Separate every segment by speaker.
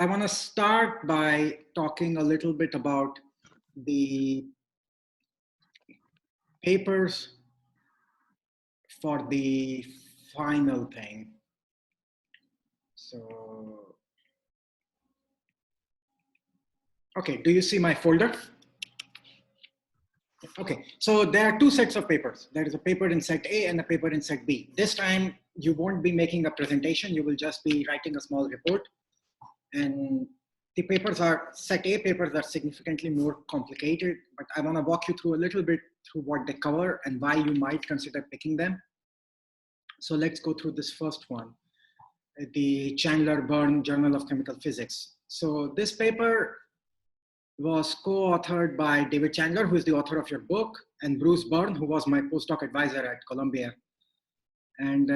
Speaker 1: I want to start by talking a little bit about the papers for the final thing. So, okay, do you see my folder? Okay, so there are two sets of papers. There is a paper in set A and a paper in set B. This time you won't be making a presentation, you will just be writing a small report. And the papers are, set A papers are significantly more complicated, but I want to walk you through a little bit through what they cover and why you might consider picking them. So let's go through this first one, the Chandler-Byrne Journal of Chemical Physics. So this paper was co-authored by David Chandler, who is the author of your book, and Bruce Byrne, who was my postdoc advisor at Columbia. And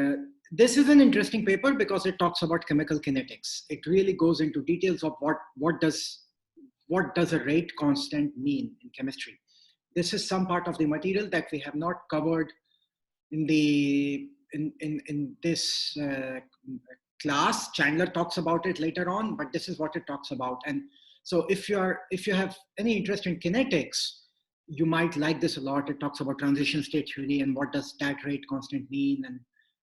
Speaker 1: this is an interesting paper because it talks about chemical kinetics. It really goes into details of what does a rate constant mean in chemistry. This is some part of the material that we have not covered in this class. Chandler talks about it later on, but this is what it talks about. And so if you have any interest in kinetics, you might like this a lot. It talks about transition state theory and what does that rate constant mean and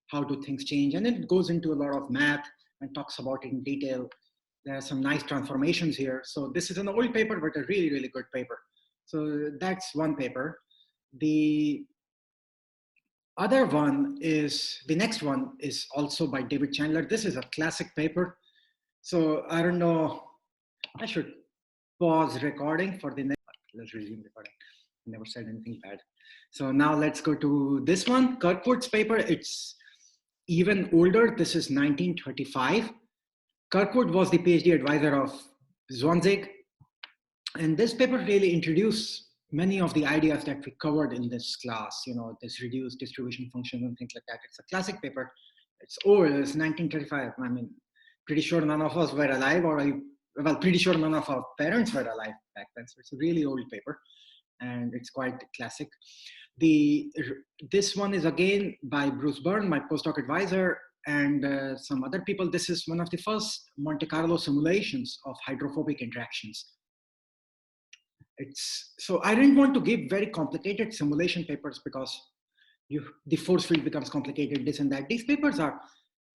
Speaker 1: how do things change. And it goes into a lot of math and talks about it in detail. There are some nice transformations here. So this is an old paper, but a really, really good paper. So that's one paper. The other one is, the next one is also by David Chandler. This is a classic paper. So I don't know, I should pause recording for the next, let's resume recording. I never said anything bad. So now let's go to this one, Kirkwood's paper. It's even older. This is 1935. Kirkwood was the PhD advisor of Zwanzig. And this paper really introduced many of the ideas that we covered in this class, you know, this reduced distribution function and things like that. It's a classic paper. It's old, it's 1935. I mean, pretty sure none of us were alive, well, pretty sure none of our parents were alive back then. So it's a really old paper and it's quite classic. This one is again by Bruce Byrne, my postdoc advisor, and some other people. This is one of the first Monte Carlo simulations of hydrophobic interactions. So I didn't want to give very complicated simulation papers because the force field becomes complicated, this and that. These papers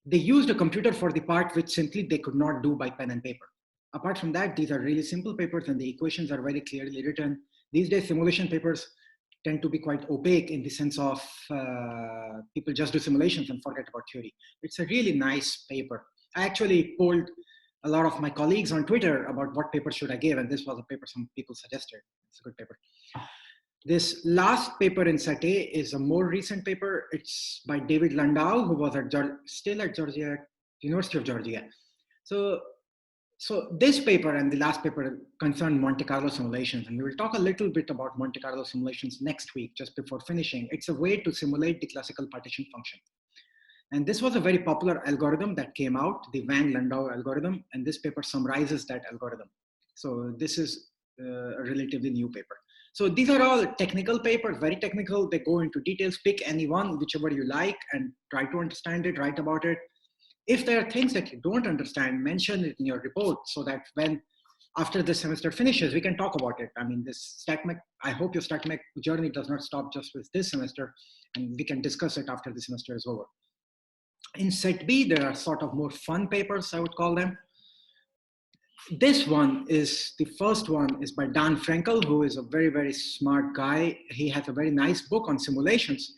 Speaker 1: they used a computer for the part which simply they could not do by pen and paper. Apart from that, these are really simple papers and the equations are very clearly written. These days, simulation papers tend to be quite opaque in the sense of people just do simulations and forget about theory. It's a really nice paper. I actually polled a lot of my colleagues on Twitter about what paper should I give, and this was a paper some people suggested. It's a good paper. This last paper in set A is a more recent paper. It's by David Landau, who was still at University of Georgia. So this paper and the last paper concern Monte Carlo simulations, and we will talk a little bit about Monte Carlo simulations next week, just before finishing. It's a way to simulate the classical partition function. And this was a very popular algorithm that came out, the Van Landau algorithm, and this paper summarizes that algorithm. So this is a relatively new paper. So these are all technical papers, very technical. They go into details, pick any one, whichever you like, and try to understand it, write about it. If there are things that you don't understand, mention it in your report so that when, after the semester finishes, we can talk about it. I mean, I hope your StatMech journey does not stop just with this semester, and we can discuss it after the semester is over. In set B, there are sort of more fun papers, I would call them. This one is, the first one is by Dan Frankel, who is a very, very smart guy. He has a very nice book on simulations.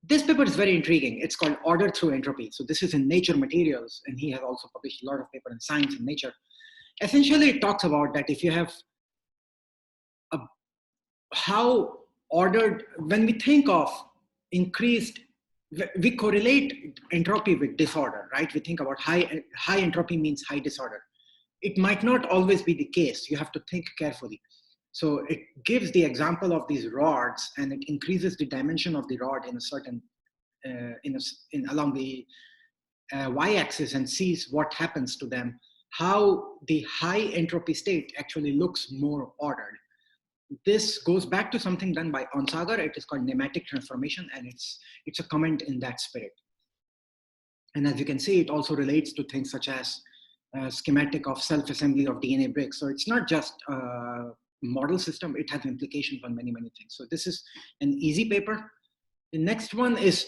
Speaker 1: This paper is very intriguing. It's called Order Through Entropy. So this is in Nature Materials, and he has also published a lot of paper in Science and Nature. Essentially, it talks about that if you have how ordered, when we think of increased, we correlate entropy with disorder, right? We think about high entropy means high disorder. It might not always be the case. You have to think carefully. So it gives the example of these rods, and it increases the dimension of the rod in a certain, along the y-axis, and sees what happens to them, how the high entropy state actually looks more ordered. This goes back to something done by Onsager. It is called nematic transformation, and it's a comment in that spirit. And as you can see, it also relates to things such as schematic of self-assembly of DNA bricks. So it's not just a model system, it has implications on many, many things. So this is an easy paper. The next one is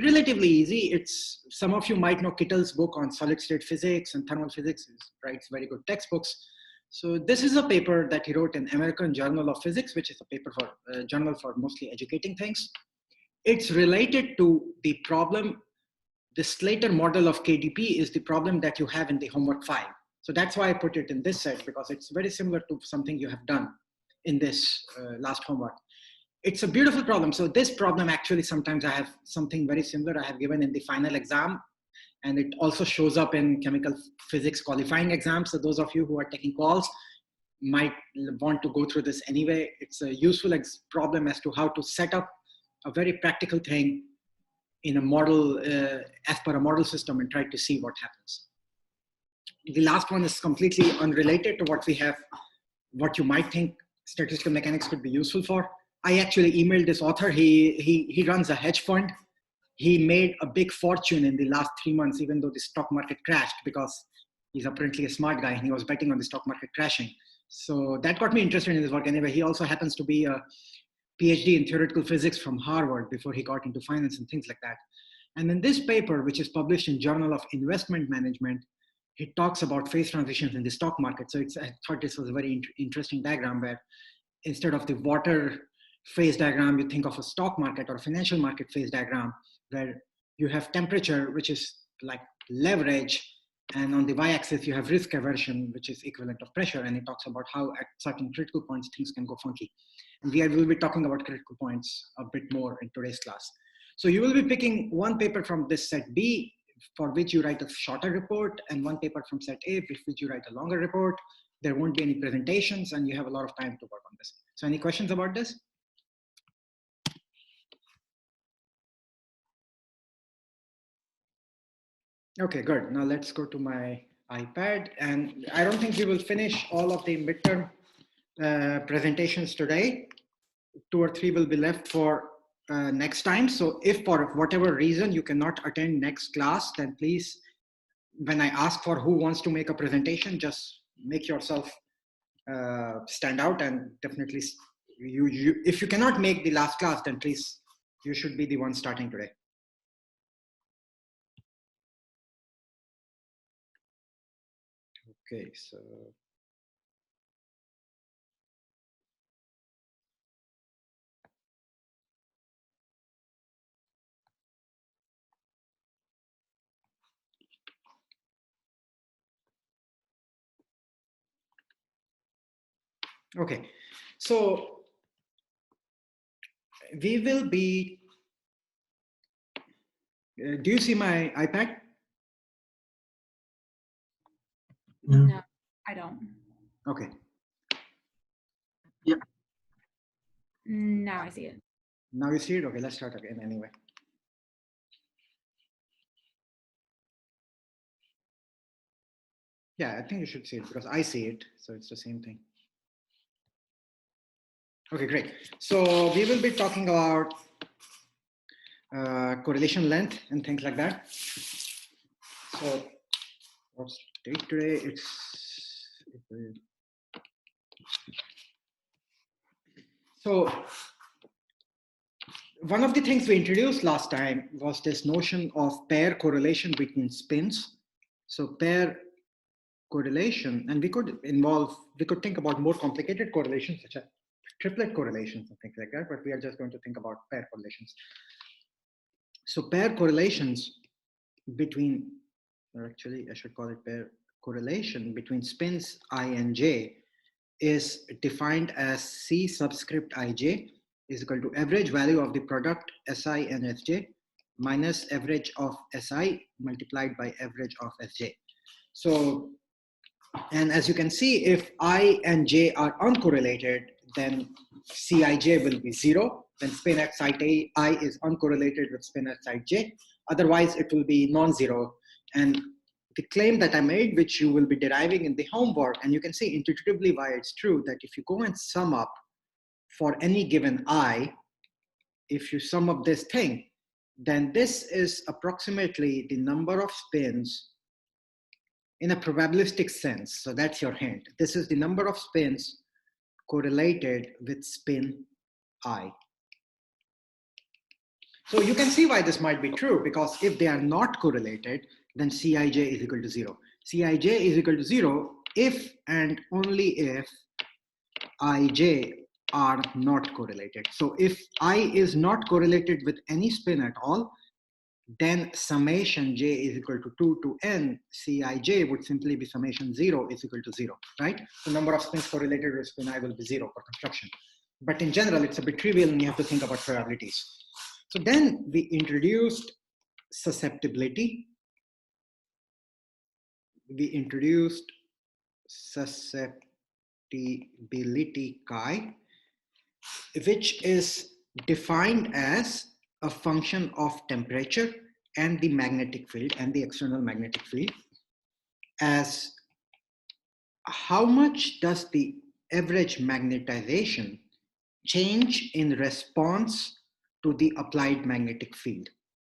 Speaker 1: relatively easy. It's, some of you might know Kittle's book on solid state physics and thermal physics. He writes very good textbooks. So this is a paper that he wrote in American Journal of Physics, which is a paper for journal for mostly educating things. It's related to the problem. The Slater model of KDP is the problem that you have in the homework 5. So that's why I put it in this set, because it's very similar to something you have done in this last homework. It's a beautiful problem. So this problem, actually, sometimes I have something very similar I have given in the final exam. And it also shows up in chemical physics qualifying exams. So those of you who are taking calls might want to go through this anyway. It's a useful problem as to how to set up a very practical thing in a model, as per a model system, and try to see what happens. The last one is completely unrelated to what we have, what you might think statistical mechanics could be useful for. I actually emailed this author. He runs a hedge fund. He made a big fortune in the last 3 months, even though the stock market crashed, because he's apparently a smart guy and he was betting on the stock market crashing. So that got me interested in his work anyway. He also happens to be a PhD in theoretical physics from Harvard before he got into finance and things like that. And in this paper, which is published in Journal of Investment Management, he talks about phase transitions in the stock market. So I thought this was a very interesting diagram where instead of the water phase diagram, you think of a stock market or a financial market phase diagram where you have temperature, which is like leverage, and on the y-axis you have risk aversion, which is equivalent of pressure, and it talks about how at certain critical points things can go funky. And we will be talking about critical points a bit more in today's class. So you will be picking one paper from this set B, for which you write a shorter report, and one paper from set A, for which you write a longer report. There won't be any presentations, and you have a lot of time to work on this. So any questions about this? Okay, good. Now let's go to my iPad. And I don't think we will finish all of the midterm presentations today. 2 or 3 will be left for next time. So if for whatever reason you cannot attend next class, then please, when I ask for who wants to make a presentation, just make yourself stand out, and definitely if you cannot make the last class, then please, you should be the one starting today. Okay, so. Okay, so we will be, do you see my iPad?
Speaker 2: No, I don't.
Speaker 1: Okay.
Speaker 2: Yep. Now I see it.
Speaker 1: Now you see it? Okay, let's start again anyway. Yeah, I think you should see it because I see it. So it's the same thing. Okay, great. So we will be talking about correlation length and things like that. So what's the date today? So one of the things we introduced last time was this notion of pair correlation between spins. So pair correlation, and we could think about more complicated correlations such as triplet correlations and things like that, but we are just going to think about pair correlations. So pair correlations between, or actually I should call it pair correlation between spins I and j is defined as C subscript ij is equal to average value of the product Si and Sj minus average of Si multiplied by average of Sj. So, and as you can see, if I and j are uncorrelated, then Cij will be 0. Then spin at site I is uncorrelated with spin at site j. Otherwise, it will be non-zero. And the claim that I made, which you will be deriving in the homework, and you can see intuitively why it's true, that if you go and sum up for any given I, if you sum up this thing, then this is approximately the number of spins in a probabilistic sense. So that's your hint. This is the number of spins correlated with spin I. So you can see why this might be true, because if they are not correlated, then Cij is equal to 0. Cij is equal to 0 if and only if Ij are not correlated. So if I is not correlated with any spin at all, then summation j is equal to 2 to n Cij would simply be summation 0 is equal to 0, right? The number of spins correlated with spin I will be 0 for construction. But in general, it's a bit trivial and you have to think about probabilities. So then we introduced susceptibility. We introduced susceptibility chi, which is defined as a function of temperature and the magnetic field and the external magnetic field, as how much does the average magnetization change in response to the applied magnetic field.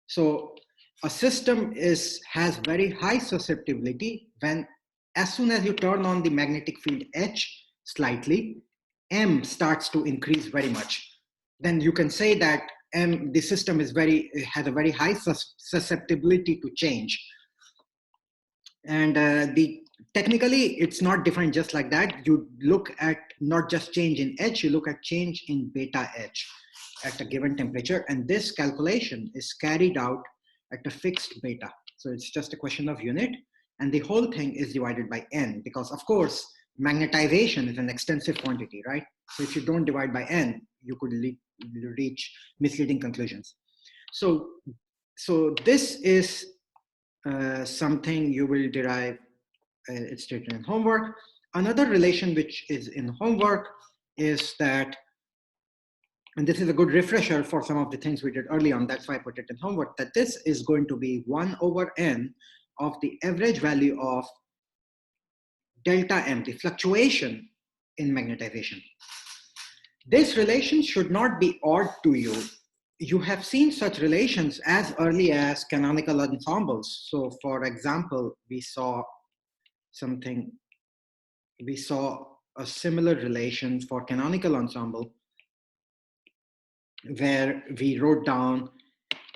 Speaker 1: So a system has very high susceptibility when, as soon as you turn on the magnetic field H slightly, M starts to increase very much. Then you can say that the system has a very high susceptibility to change. And technically, it's not defined just like that. You look at not just change in H, you look at change in beta H at a given temperature. And this calculation is carried out at a fixed beta. So it's just a question of unit. And the whole thing is divided by N, because of course, magnetization is an extensive quantity, right? So if you don't divide by N, you could reach misleading conclusions. So this is something you will derive, it's stated in homework. Another relation which is in homework is that, and this is a good refresher for some of the things we did early on, that's why I put it in homework, that this is going to be 1 over n of the average value of delta m, the fluctuation in magnetization. This relation should not be odd to you. You have seen such relations as early as canonical ensembles. So for example, we saw a similar relation for canonical ensemble where we wrote down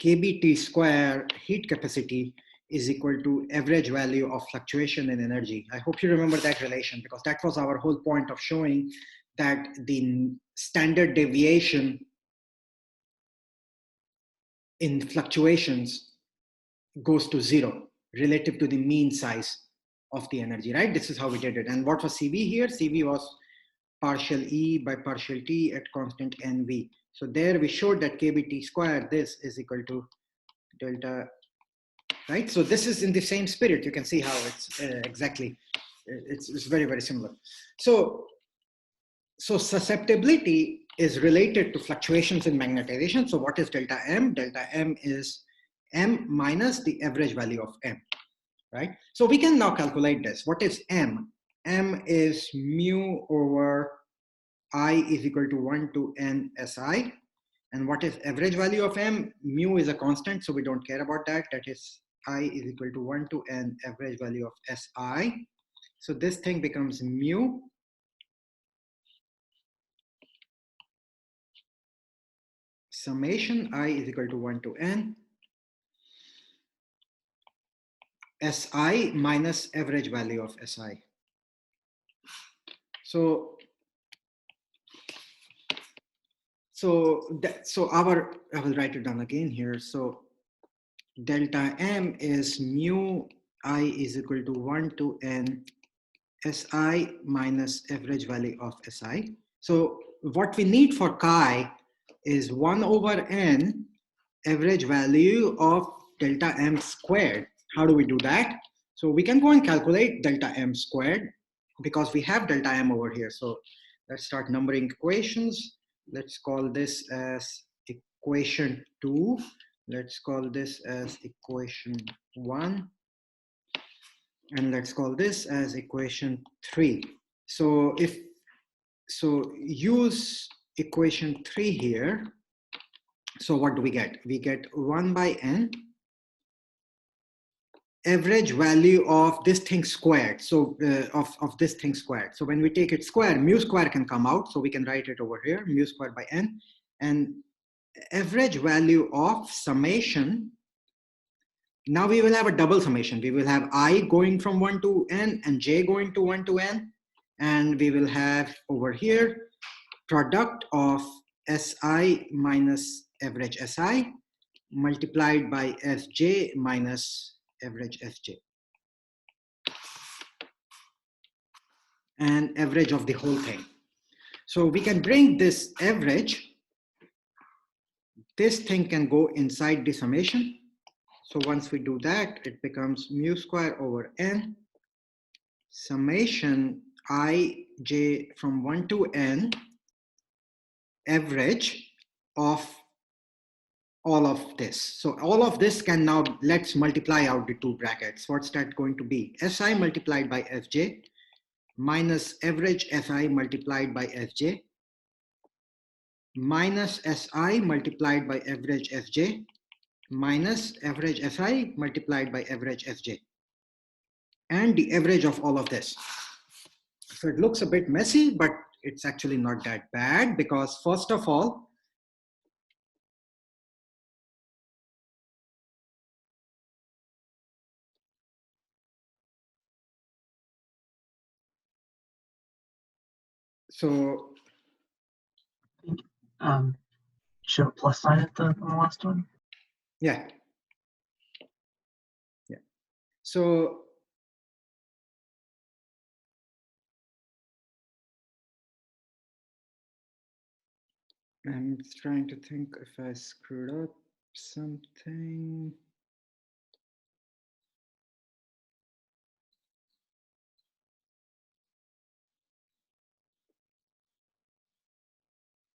Speaker 1: kBt square heat capacity is equal to average value of fluctuation in energy. I hope you remember that relation, because that was our whole point of showing that the standard deviation in fluctuations goes to 0 relative to the mean size of the energy, right? This is how we did it. And what was CV here? CV was partial E by partial T at constant NV. So there we showed that kBt square, this is equal to delta, right? So this is in the same spirit. You can see how it's exactly, it's very, very similar. So susceptibility is related to fluctuations in magnetization. So what is delta M? Delta M is M minus the average value of M, right? So we can now calculate this. What is M? M is mu over I is equal to 1 to n SI. And what is average value of M? Mu is a constant, so we don't care about that. That is I is equal to 1 to n average value of SI. So this thing becomes mu summation I is equal to 1 to n SI minus average value of SI. I will write it down again here. So delta M is mu I is equal to 1 to n SI minus average value of SI. So what we need for chi is 1 over n average value of delta M squared. How do we do that? So we can go and calculate delta M squared because we have delta M over here. So let's start numbering equations. Let's call this as equation 2. Let's call this as equation 1. And let's call this as equation 3. So use equation 3 here. So what do we get? We get 1 by n average value of this thing squared. So of this thing squared. So when we take it square, mu square can come out. So we can write it over here, mu square by n. And average value of summation. Now we will have a double summation. We will have I going from 1 to n and j going to 1 to n. And we will have over here product of Si minus average Si multiplied by Fj minus average Fj. And average of the whole thing. So we can bring this average. This thing can go inside the summation. So once we do that, it becomes mu square over n summation ij from 1 to n average of all of this. So all of this can now, let's multiply out the two brackets. What's that going to be? Si multiplied by Fj minus average Si multiplied by Fj minus Si multiplied by average Fj minus average Si multiplied by average Fj, and the average of all of this. So it looks a bit messy, but it's actually not that bad, because first of all, so
Speaker 3: show a plus sign at on the last one.
Speaker 1: yeah. So I'm trying to think if I screwed up something.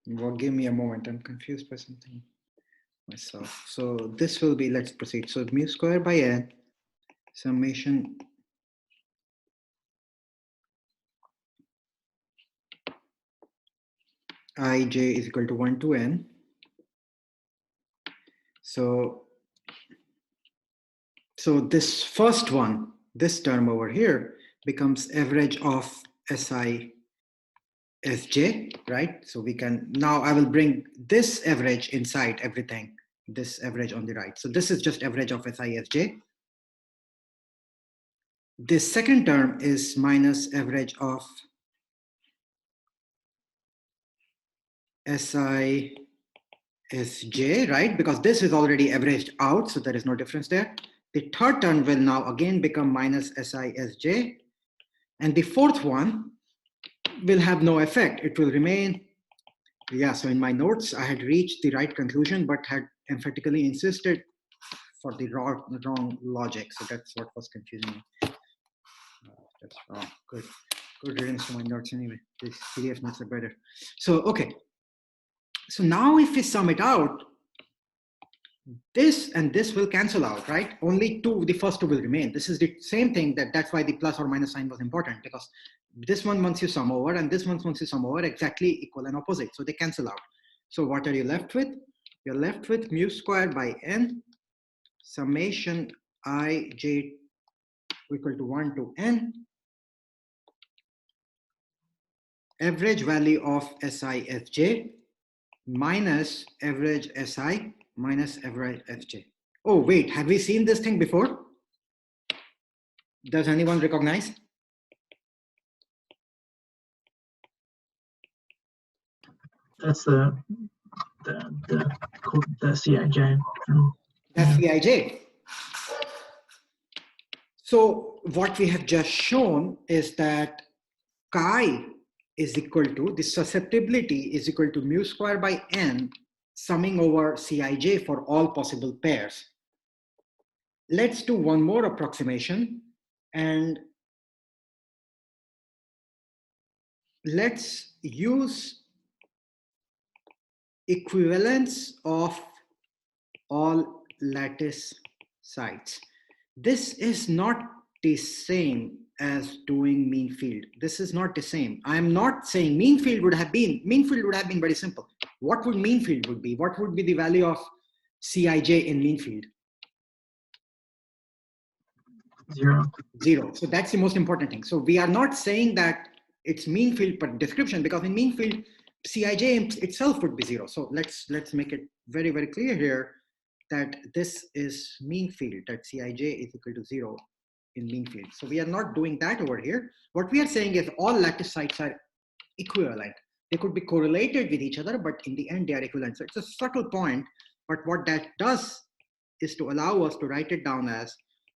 Speaker 1: Well, give me a moment. I'm confused by something myself. So this will be, let's proceed. So mu square by n summation ij is equal to 1 to n. So this first one, this term over here, becomes average of Si Sj, right? So we can, now I will bring this average inside everything, this average on the right. So this is just average of Si Sj. This second term is minus average of Si Sj, right? Because this is already averaged out, so there is no difference there. The third term will now again become minus Si Sj. And the fourth one will have no effect. It will remain, yeah, so in my notes, I had reached the right conclusion, but had emphatically insisted for the wrong logic. So that's what was confusing me. That's wrong. Good riddance to my notes anyway. These PDF notes are better. So, okay. So now if we sum it out, this and this will cancel out, right? Only two, the first two will remain. This is the same thing, that's why the plus or minus sign was important, because this one once you sum over and this one once you sum over, exactly equal and opposite. So they cancel out. So what are you left with? You're left with mu squared by n summation ij equal to 1 to n average value of Si Fj minus average Si minus average Fj. Oh, wait, have we seen this thing before? Does anyone recognize?
Speaker 3: That's the Cij.
Speaker 1: That's Cij. So what we have just shown is that chi is equal to, the susceptibility is equal to mu square by n summing over Cij for all possible pairs. Let's do one more approximation and let's use equivalence of all lattice sites. This is not the same as doing mean field. This is not the same. I'm not saying mean field would have been very simple. What would mean field would be? What would be the value of Cij in mean field?
Speaker 3: 0.
Speaker 1: 0. So that's the most important thing. So we are not saying that it's mean field per description, because in mean field, Cij itself would be 0. So let's make it very, very clear here that this is mean field, that Cij is equal to 0 in mean field. So we are not doing that over here. What we are saying is all lattice sites are equivalent. They could be correlated with each other, but in the end they are equivalent. So it's a subtle point, but what that does is to allow us to write it down as,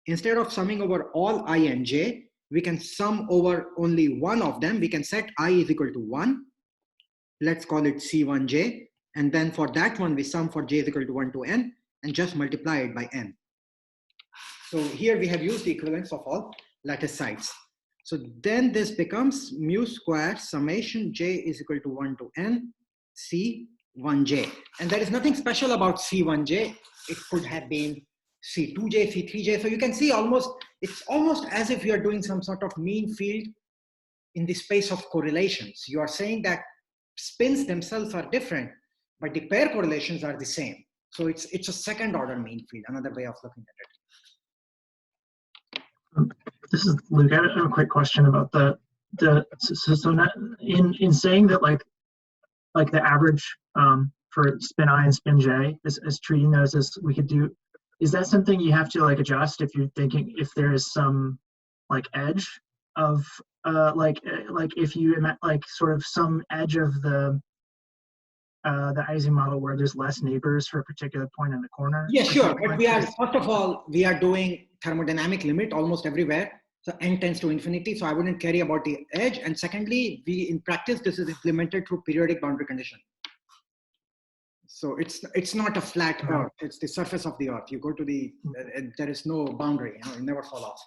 Speaker 1: instead of summing over all I and j, we can sum over only one of them. We can set I is equal to 1. Let's call it C1j. And then for that one, we sum for j is equal to 1 to n and just multiply it by n. So here we have used the equivalence of all lattice sites. So then this becomes mu square summation j is equal to 1 to n C1j. And there is nothing special about C1j. It could have been C2j, C3j. So you can see it's almost as if you are doing some sort of mean field in the space of correlations. You are saying that spins themselves are different, but the pair correlations are the same. So it's a second order mean field, another way of looking at it.
Speaker 3: This is Luke. I have a quick question about in saying that like the average for spin I and spin j is treating those as we could do. Is that something you have to like adjust if you're thinking if there is some like edge of like if you like sort of some edge of the Ising model where there's less neighbors for a particular point in the corner?
Speaker 1: Yeah, sure. But we are, first of all, we are doing thermodynamic limit almost everywhere. So n tends to infinity. So I wouldn't care about the edge. And secondly, in practice, this is implemented through periodic boundary condition. So it's not a flat earth. It's the surface of the earth. You go to there is no boundary, it never fall off.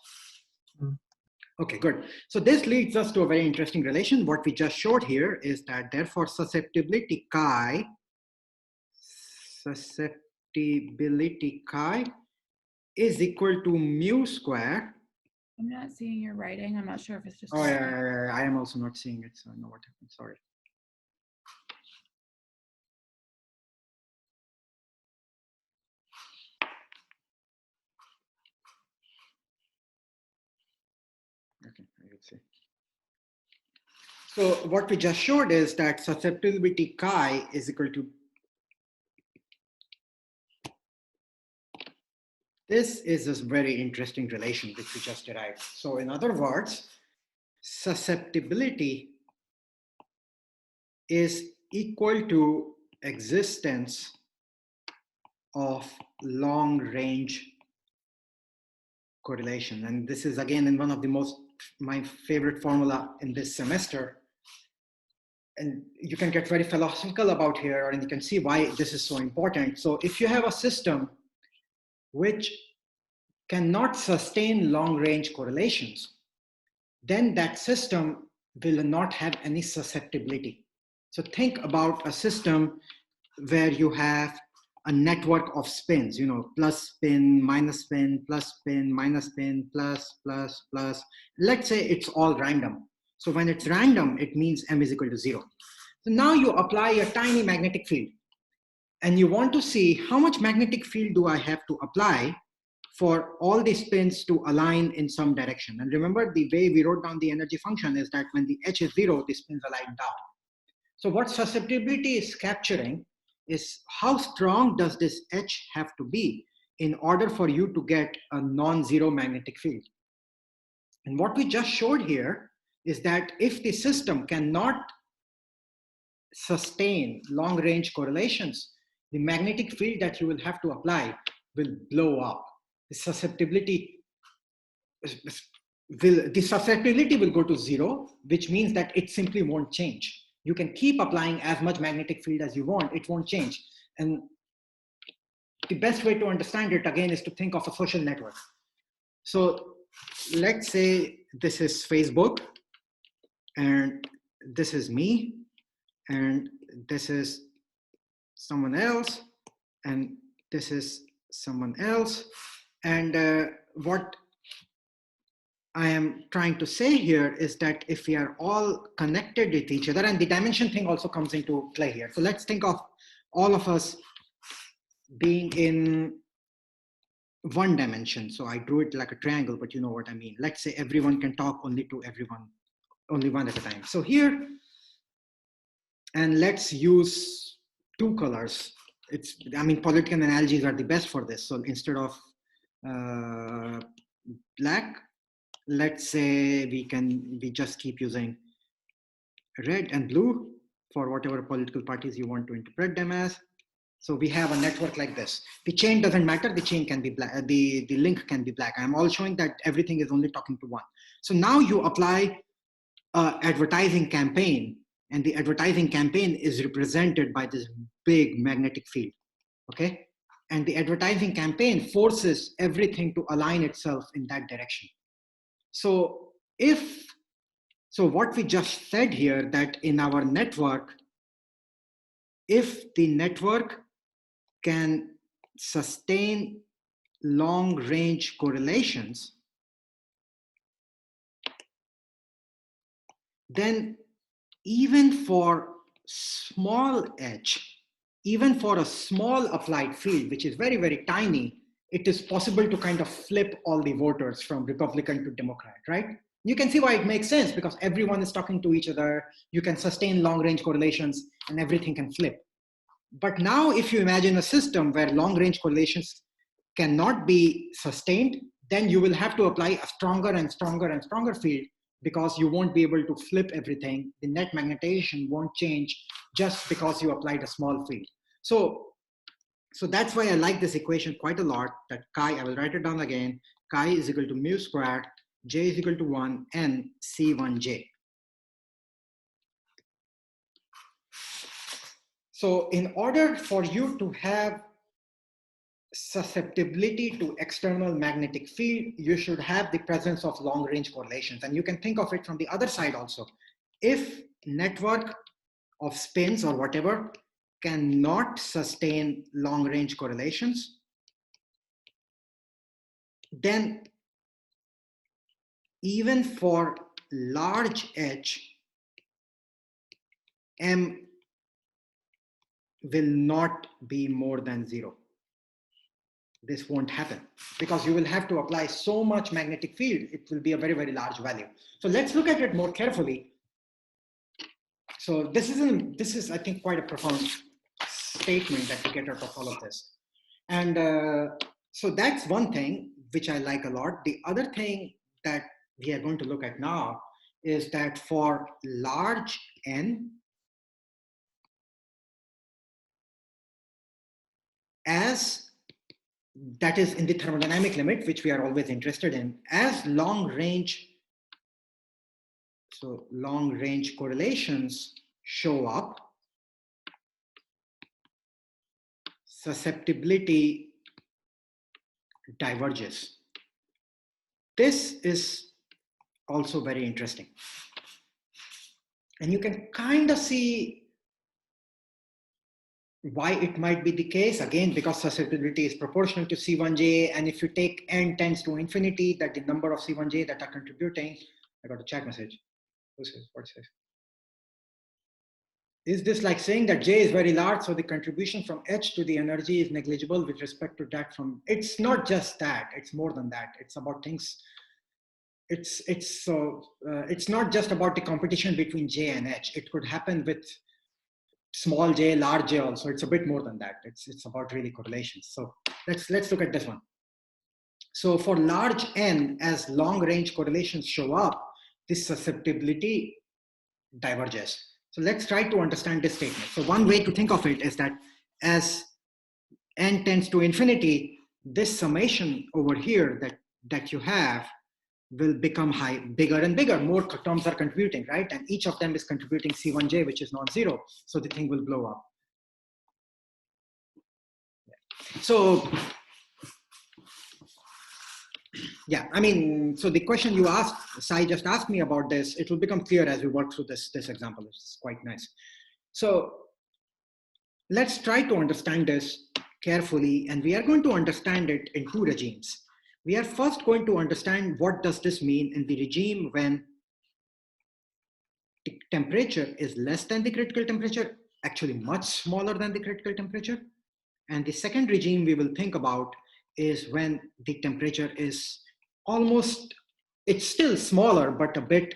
Speaker 1: Okay, good. So this leads us to a very interesting relation. What we just showed here is that therefore susceptibility chi is equal to mu square.
Speaker 2: I'm not seeing your writing. I'm not sure if it's just.
Speaker 1: Oh, yeah, I am also not seeing it. So I know what happened. Sorry. Okay, I can see. So what we just showed is that susceptibility chi is equal to, this is a very interesting relation which we just derived. So in other words, susceptibility is equal to existence of long range correlation. And this is again in one of the my favorite formula in this semester. And you can get very philosophical about here, and you can see why this is so important. So if you have a system which cannot sustain long range correlations, then that system will not have any susceptibility. So think about a system where you have a network of spins, plus spin, minus spin, plus spin, minus spin, plus, plus, plus. Let's say it's all random. So when it's random, it means m is equal to 0. So now you apply a tiny magnetic field and you want to see how much magnetic field do I have to apply for all the spins to align in some direction. And remember, the way we wrote down the energy function is that when the h is 0, the spins align down. So what susceptibility is capturing is how strong does this h have to be in order for you to get a non-zero magnetic field. And what we just showed here is that if the system cannot sustain long-range correlations, the magnetic field that you will have to apply will blow up. The susceptibility will go to 0, which means that it simply won't change. You can keep applying as much magnetic field as you want, it won't change. And the best way to understand it again is to think of a social network. So let's say this is Facebook, and this is me, and this is someone else, and this is someone else. And what I am trying to say here is that if we are all connected with each other, and the dimension thing also comes into play here. So let's think of all of us being in one dimension. So I drew it like a triangle, but you know what I mean. Let's say everyone can talk only to everyone, only one at a time. So here, and let's use two colors. I mean, political analogies are the best for this. So instead of black, let's say we just keep using red and blue for whatever political parties you want to interpret them as. So we have a network like this. The chain doesn't matter. The chain can be black. The link can be black. I'm all showing that everything is only talking to one. So now you apply an advertising campaign, and the advertising campaign is represented by this big magnetic field. Okay. And the advertising campaign forces everything to align itself in that direction. So what we just said here, that in our network, if the network can sustain long range correlations, then even for small h, even for a small applied field, which is very, very tiny, it is possible to kind of flip all the voters from Republican to Democrat, right? You can see why it makes sense, because everyone is talking to each other. You can sustain long range correlations and everything can flip. But now if you imagine a system where long range correlations cannot be sustained, then you will have to apply a stronger and stronger and stronger field, because you won't be able to flip everything. The net magnetization won't change just because you applied a small field. So that's why I like this equation quite a lot, that chi, I will write it down again, chi is equal to mu squared, j is equal to 1, n C1j. So in order for you to have susceptibility to external magnetic field, you should have the presence of long range correlations. And you can think of it from the other side also. If network of spins or whatever cannot sustain long range correlations, then even for large h, m will not be more than 0. This won't happen, because you will have to apply so much magnetic field. It will be a very, very large value. So let's look at it more carefully. So this is, I think, quite a profound statement that we get out of all of this. And so that's one thing which I like a lot. The other thing that we are going to look at now is that for large n, as that is in the thermodynamic limit, which we are always interested in, as long range correlations show up, susceptibility diverges. This is also very interesting. And you can kind of see why it might be the case, again, because susceptibility is proportional to C1j. And if you take n tends to infinity, that the number of C1j that are contributing, I got a chat message. What's this? Is this like saying that J is very large, so the contribution from H to the energy is negligible with respect to that from, it's not just that, it's more than that. It's about things, it's not just about the competition between J and H. It could happen with small j, large j also. It's a bit more than that. It's about really correlations. So let's look at this one. So for large n, as long range correlations show up, this susceptibility diverges. So let's try to understand this statement. So one way to think of it is that as n tends to infinity, this summation over here that you have will become bigger and bigger. More terms are contributing, right? And each of them is contributing C1j, which is non-zero. So the thing will blow up. So yeah, I mean, so the question you asked, Sai just asked me about this, it will become clear as we work through this example. It's quite nice. So let's try to understand this carefully, and we are going to understand it in two regimes. We are first going to understand what does this mean in the regime when the temperature is less than the critical temperature, actually much smaller than the critical temperature. And the second regime we will think about is when the temperature is almost, it's still smaller, but a bit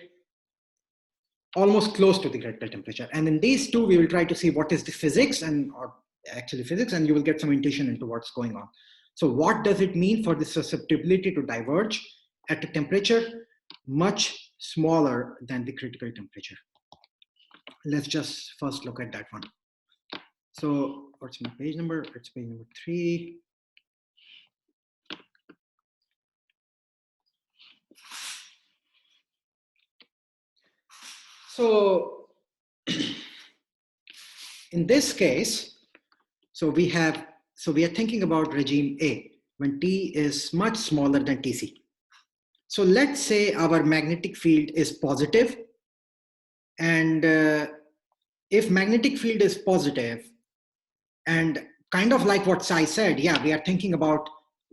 Speaker 1: almost close to the critical temperature. And in these two, we will try to see what is the physics or actually physics, and you will get some intuition into what's going on. So what does it mean for the susceptibility to diverge at a temperature much smaller than the critical temperature? Let's just first look at that one. So what's my page number? It's page number 3. So in this case, we are thinking about regime A when T is much smaller than Tc. So let's say our magnetic field is positive, and if magnetic field is positive, and kind of like what Sai said, yeah, we are thinking about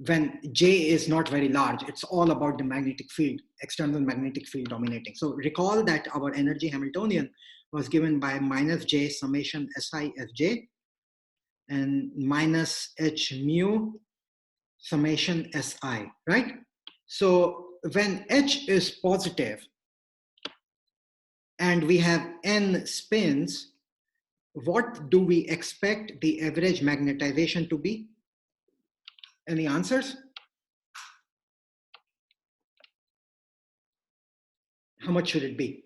Speaker 1: when J is not very large, it's all about the magnetic field, external magnetic field dominating. So recall that our energy Hamiltonian was given by minus J summation SI Fj and minus H mu summation Si, right? So when H is positive and we have N spins, what do we expect the average magnetization to be? Any answers? How much should it be?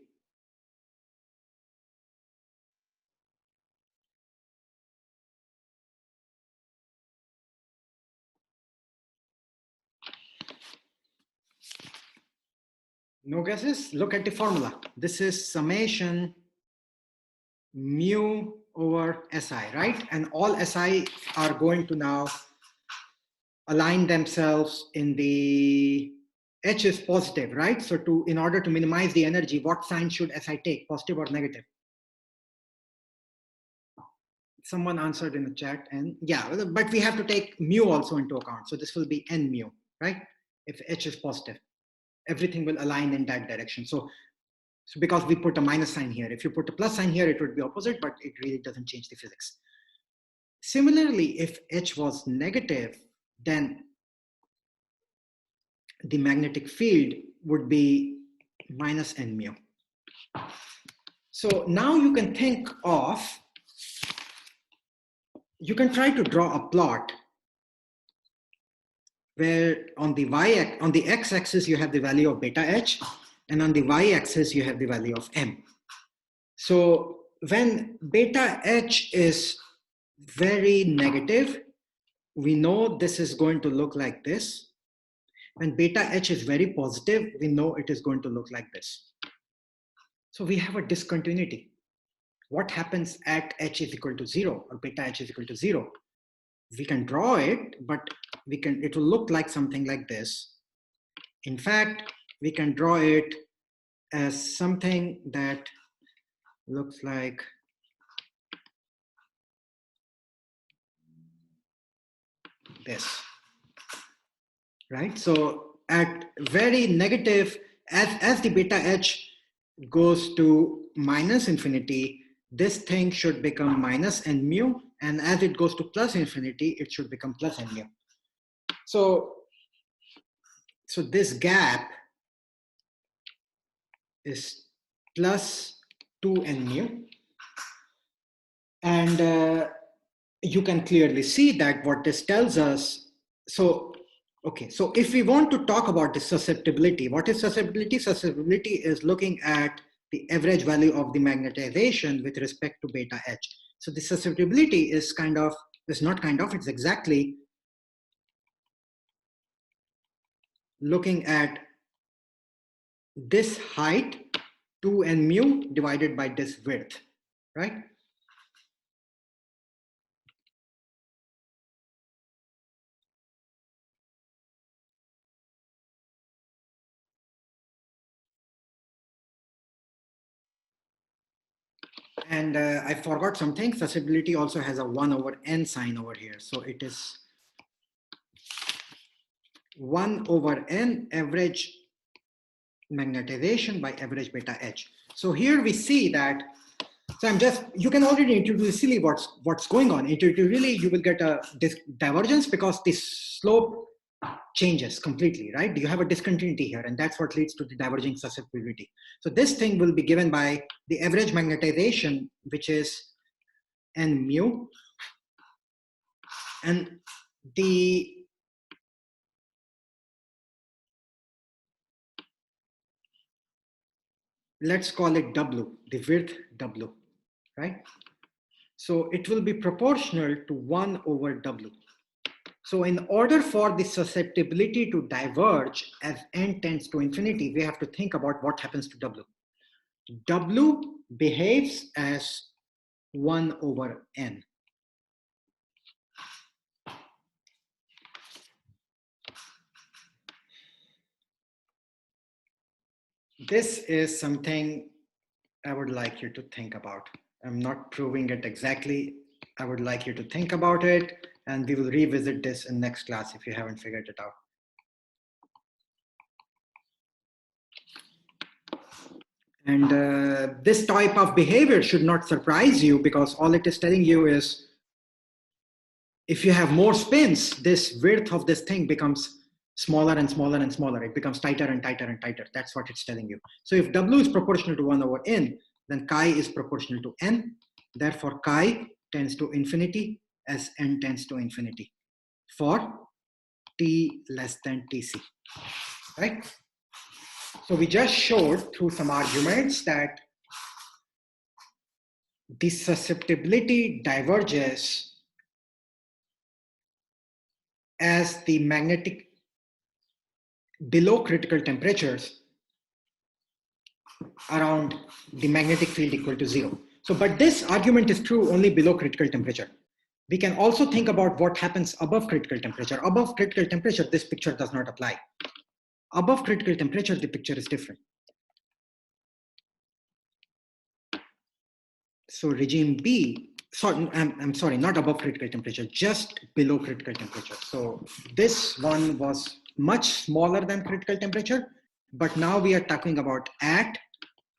Speaker 1: No guesses? Look at the formula. This is summation mu over Si, right? And all Si are going to now align themselves in the H is positive, right? So in order to minimize the energy, what sign should Si take, positive or negative? Someone answered in the chat, and yeah, but we have to take mu also into account. So this will be N mu, right? If H is positive, everything will align in that direction. So because we put a minus sign here, if you put a plus sign here, it would be opposite, but it really doesn't change the physics. Similarly, if H was negative, then the magnetic field would be minus N mu. So now you can think of, you can try to draw a plot where on the x-axis you have the value of beta H, and on the y-axis you have the value of M. So when beta H is very negative, we know this is going to look like this. When beta H is very positive, we know it is going to look like this. So we have a discontinuity. What happens at H is equal to 0 or beta H is equal to 0? We can draw it, but it will look like something like this. In fact, we can draw it as something that looks like this, right? So at very negative, as the beta H goes to minus infinity, this thing should become minus N mu, and as it goes to plus infinity, it should become plus N mu. So this gap is plus 2N mu, and you can clearly see that what this tells us. So if we want to talk about the susceptibility, what is susceptibility? Susceptibility is looking at the average value of the magnetization with respect to beta H. So the susceptibility is it's exactly looking at this height, 2N mu divided by this width, right? And I forgot something. Susceptibility also has a 1 over N sign over here. So it is 1 over N average magnetization by average beta H. So here we see that, you can already intuitively see what's going on. Intuitively, you will get a divergence because the slope changes completely, right? You have a discontinuity here, and that's what leads to the diverging susceptibility. So this thing will be given by the average magnetization, which is N mu, and let's call it W, the width W, right? So it will be proportional to 1 over W. So in order for the susceptibility to diverge as n tends to infinity, we have to think about what happens to W. W behaves as 1 over n. This is something I would like you to think about. I'm not proving it exactly. I would like you to think about it, and we will revisit this in next class if you haven't figured it out. And this type of behavior should not surprise you, because all it is telling you is if you have more spins, this width of this thing becomes smaller and smaller and smaller. It becomes tighter and tighter and tighter. That's what it's telling you. So if W is proportional to 1 over n, then chi is proportional to n. Therefore, chi tends to infinity as n tends to infinity for t less than Tc, right? So we just showed through some arguments that the susceptibility diverges as the magnetic below critical temperatures around the magnetic field equal to 0. So, but this argument is true only below critical temperature. We can also think about what happens above critical temperature. Above critical temperature, this picture does not apply. Above critical temperature, the picture is different. So regime B, sorry, I'm sorry, not above critical temperature, just below critical temperature. So this one was much smaller than critical temperature, but now we are talking about at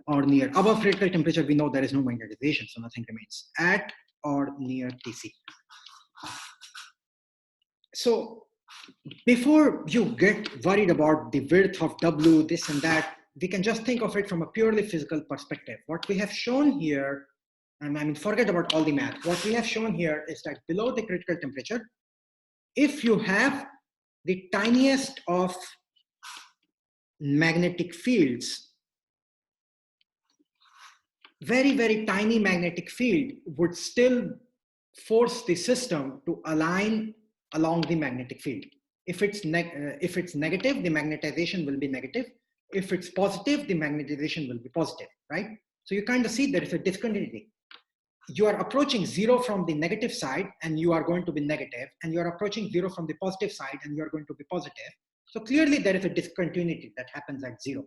Speaker 1: or near. Above critical temperature, we know there is no magnetization, so nothing remains. At or near Tc. So before you get worried about the width of W, this and that, we can just think of it from a purely physical perspective. What we have shown here, and I mean, forget about all the math. What we have shown here is that below the critical temperature, if you have the tiniest of magnetic fields, very, very tiny magnetic field would still force the system to align along the magnetic field. If it's negative, the magnetization will be negative. If it's positive, the magnetization will be positive, right? So you kind of see there is a discontinuity. You are approaching 0 from the negative side and you are going to be negative, and you are approaching 0 from the positive side and you are going to be positive. So clearly there is a discontinuity that happens at 0.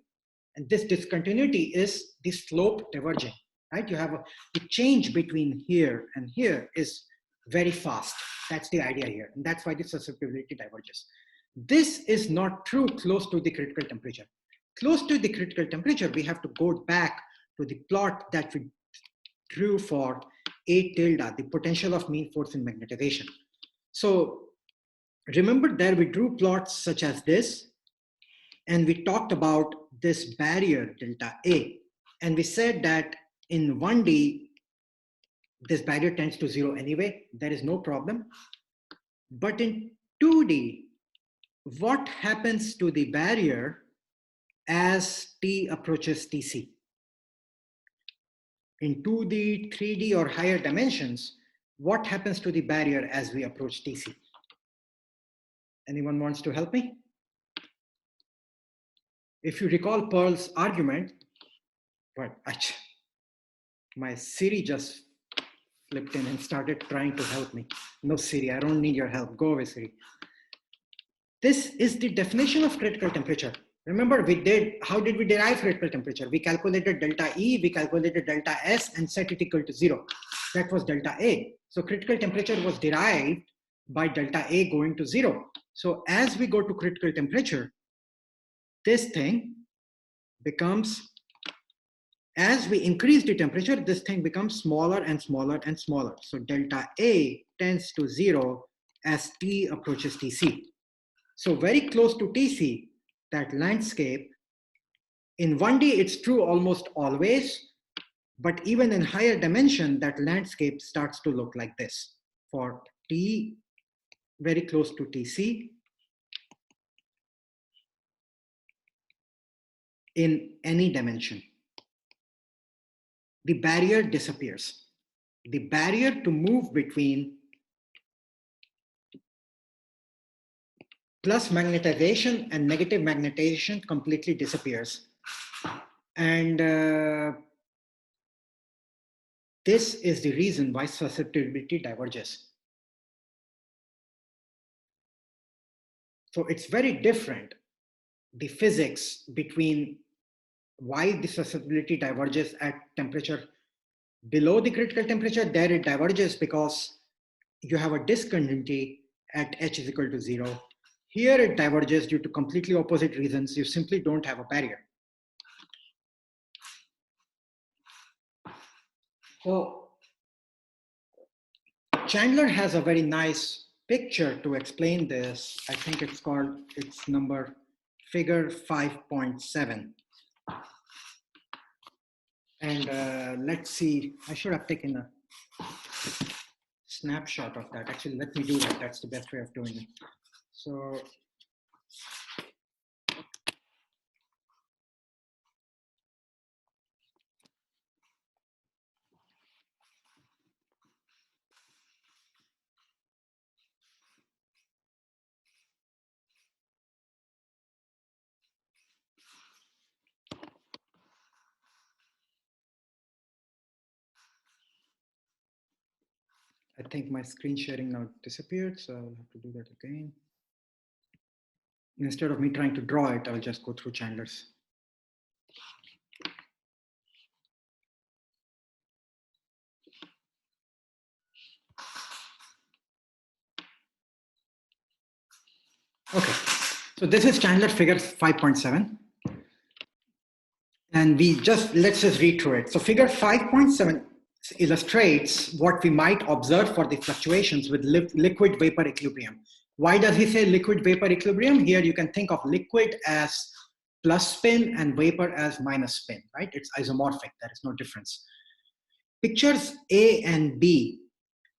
Speaker 1: And this discontinuity is the slope diverging, right? You have the change between here and here is very fast. That's the idea here. And that's why the susceptibility diverges. This is not true close to the critical temperature. Close to the critical temperature, we have to go back to the plot that we drew for A tilde, the potential of mean force in magnetization. So remember there we drew plots such as this, and we talked about this barrier delta A. And we said that in 1D, this barrier tends to 0 anyway, there is no problem. But in 2D, what happens to the barrier as T approaches Tc? In 2D, 3D, or higher dimensions, what happens to the barrier as we approach Tc? Anyone wants to help me? If you recall Pearl's argument, but my Siri just flipped in and started trying to help me. No, Siri, I don't need your help. Go away, Siri. This is the definition of critical temperature. Remember, how did we derive critical temperature? We calculated delta E, we calculated delta S, and set it equal to 0. That was delta A. So critical temperature was derived by delta A going to 0. So as we go to critical temperature, this thing becomes, as we increase the temperature, this thing becomes smaller and smaller and smaller. So delta A tends to 0 as T approaches Tc. So very close to TC, that landscape, in 1D, it's true almost always, but even in higher dimension, that landscape starts to look like this. For T very close to TC, in any dimension, the barrier disappears. The barrier to move between plus magnetization and negative magnetization completely disappears. And this is the reason why susceptibility diverges. So it's very different, the physics between why the susceptibility diverges at temperature below the critical temperature. There it diverges because you have a discontinuity at H is equal to 0. Here it diverges due to completely opposite reasons. You simply don't have a barrier. So Chandler has a very nice picture to explain this. I think it's number figure 5.7. And let's see, I should have taken a snapshot of that. Actually, let me do that. That's the best way of doing it. So I think my screen sharing now disappeared, so I'll have to do that again. Instead of me trying to draw it, I'll just go through Chandler's. Okay, so this is Chandler figure 5.7. And let's just read through it. So figure 5.7 illustrates what we might observe for the fluctuations with liquid vapor equilibrium. Why does he say liquid vapor equilibrium? Here you can think of liquid as plus spin and vapor as minus spin, right? It's isomorphic, there is no difference. Pictures A and B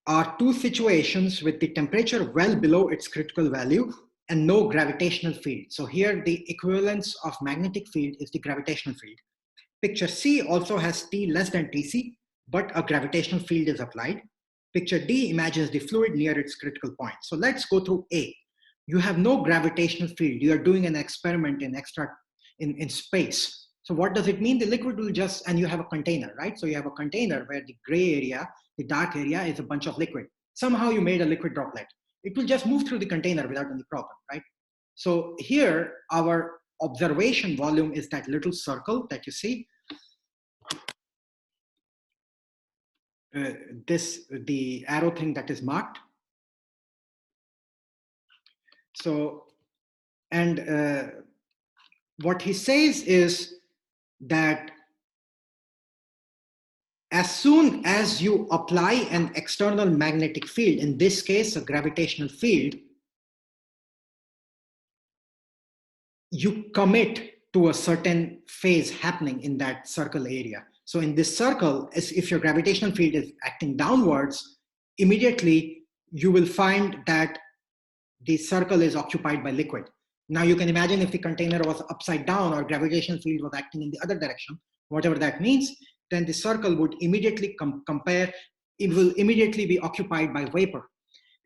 Speaker 1: are two situations with the temperature well below its critical value and no gravitational field. So here the equivalence of magnetic field is the gravitational field. Picture C also has T less than Tc, but a gravitational field is applied. Picture D imagines the fluid near its critical point. So let's go through A. You have no gravitational field. You are doing an experiment in space. So what does it mean? The liquid will just, and you have a container, right? So you have a container where the gray area, the dark area is a bunch of liquid. Somehow you made a liquid droplet. It will just move through the container without any problem, right? So here, our observation volume is that little circle that you see. The arrow thing that is marked. So, and what he says is that as soon as you apply an external magnetic field, in this case, a gravitational field, you commit to a certain phase happening in that circle area. So in this circle, if your gravitational field is acting downwards, immediately you will find that the circle is occupied by liquid. Now you can imagine if the container was upside down or gravitational field was acting in the other direction, whatever that means, then the circle would immediately it will immediately be occupied by vapor.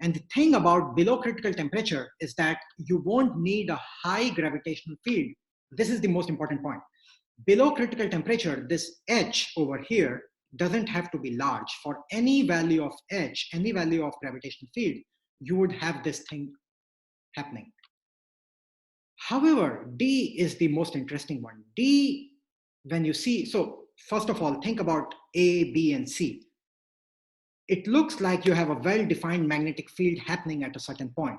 Speaker 1: And the thing about below critical temperature is that you won't need a high gravitational field. This is the most important point. Below critical temperature, this H over here doesn't have to be large. For any value of H, any value of gravitational field, you would have this thing happening. However, D is the most interesting one. D, when you see, so first of all, think about A, B, and C. It looks like you have a well-defined magnetic field happening at a certain point.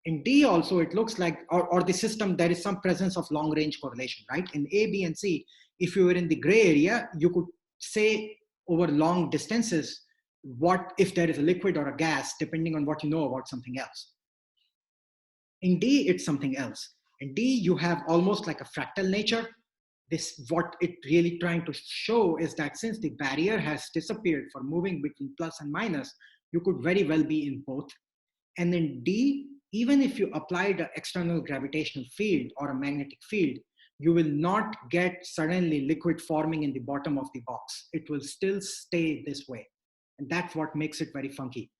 Speaker 1: In D also, it looks like, or the system, there is some presence of long-range correlation, right? In A, B, and C, if you were in the gray area, you could say over long distances, what if there is a liquid or a gas, depending on what you know about something else. In D, it's something else. In D, you have almost like a fractal nature. This, what it really trying to show is that since the barrier has disappeared for moving between plus and minus, you could very well be in both. And in D, even if you applied an external gravitational field or a magnetic field, you will not get suddenly liquid forming in the bottom of the box. It will still stay this way. And that's what makes it very funky.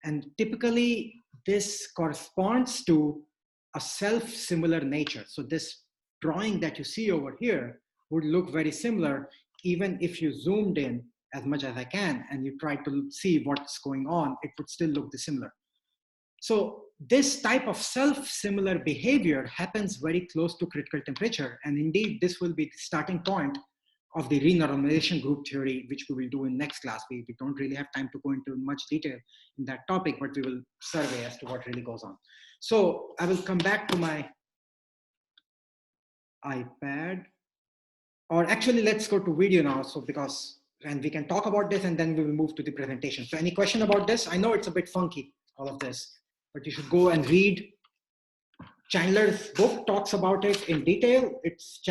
Speaker 1: And typically, this corresponds to a self-similar nature. So this drawing that you see over here would look very similar, even if you zoomed in as much as I can and you try to see what's going on, it would still look similar. So this type of self-similar behavior happens very close to critical temperature. And indeed, this will be the starting point of the renormalization group theory, which we will do in next class. We don't really have time to go into much detail in that topic, but we will survey as to what really goes on. So I will come back to my iPad, or actually let's go to video now. So and we can talk about this and then we will move to the presentation. So any question about this? I know it's a bit funky, all of this, but you should go and read. Chandler's book talks about it in detail. It's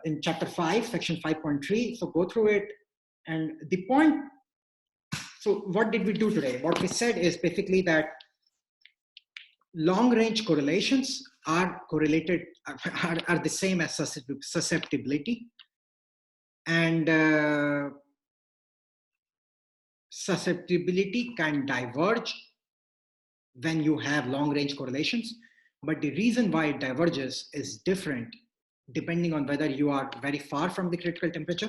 Speaker 1: in chapter 5, section 5.3. So go through it. And the point, so what did we do today? What we said is basically that long range correlations are correlated, are the same as susceptibility. And susceptibility can diverge when you have long range correlations. But the reason why it diverges is different depending on whether you are very far from the critical temperature.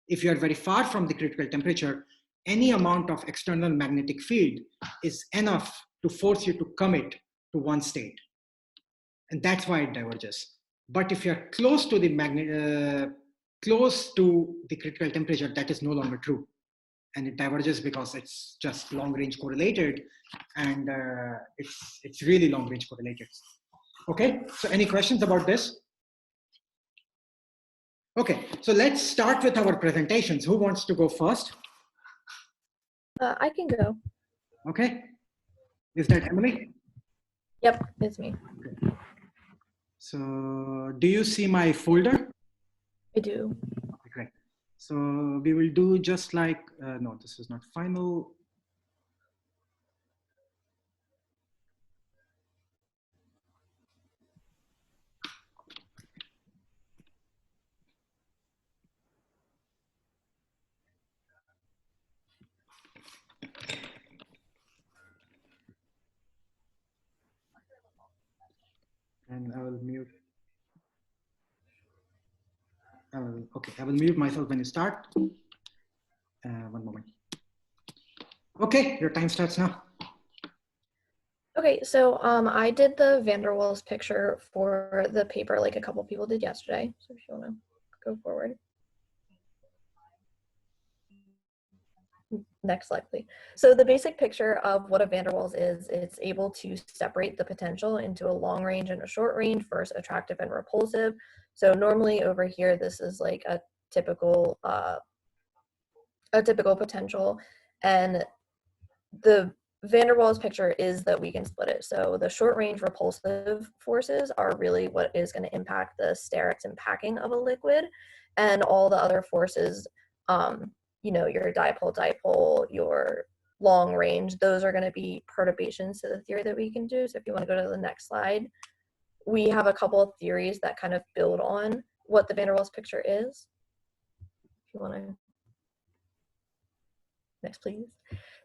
Speaker 1: If you are very far from the critical temperature, any amount of external magnetic field is enough to force you to commit to one state. And that's why it diverges. But if you're close to the critical temperature, that is no longer true. And it diverges because it's just long range correlated, and it's really long range correlated. Okay, so any questions about this? Okay, so let's start with our presentations. Who wants to go first?
Speaker 4: I can go.
Speaker 1: Okay, is that Emily?
Speaker 4: Yep, it's me.
Speaker 1: Okay. So do you see my folder?
Speaker 4: I do.
Speaker 1: Okay, great. So we will do just like, no, this is not final. And I will mute. I will mute myself when you start. One moment. Okay, your time starts now.
Speaker 4: Okay, so I did the van der Waals picture for the paper like a couple people did yesterday. So if you want to go forward. Next slide, please. So the basic picture of what a van der Waals is, it's able to separate the potential into a long range and a short range versus attractive and repulsive. So normally over here, this is like a typical potential, and the van der Waals picture is that we can split it. So the short range repulsive forces are really what is going to impact the sterics and packing of a liquid, and all the other forces, you know, your dipole, your long range, those are going to be perturbations to the theory that we can do. So if you want to go to the next slide, we have a couple of theories that kind of build on what the van der Waals picture is. If you want to, next please.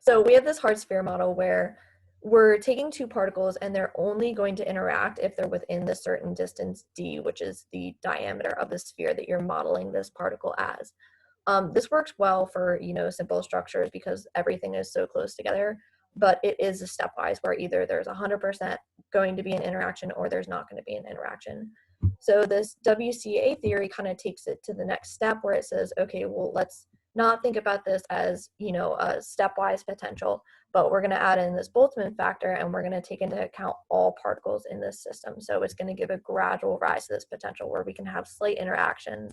Speaker 4: So we have this hard sphere model where we're taking two particles and they're only going to interact if they're within the certain distance d, which is the diameter of the sphere that you're modeling this particle as. This works well for, you know, simple structures because everything is so close together, but it is a stepwise where either there's 100% going to be an interaction or there's not going to be an interaction. So this WCA theory kind of takes it to the next step where it says, okay, well, let's not think about this as, you know, a stepwise potential, but we're going to add in this Boltzmann factor and we're going to take into account all particles in this system. So it's going to give a gradual rise to this potential where we can have slight interactions.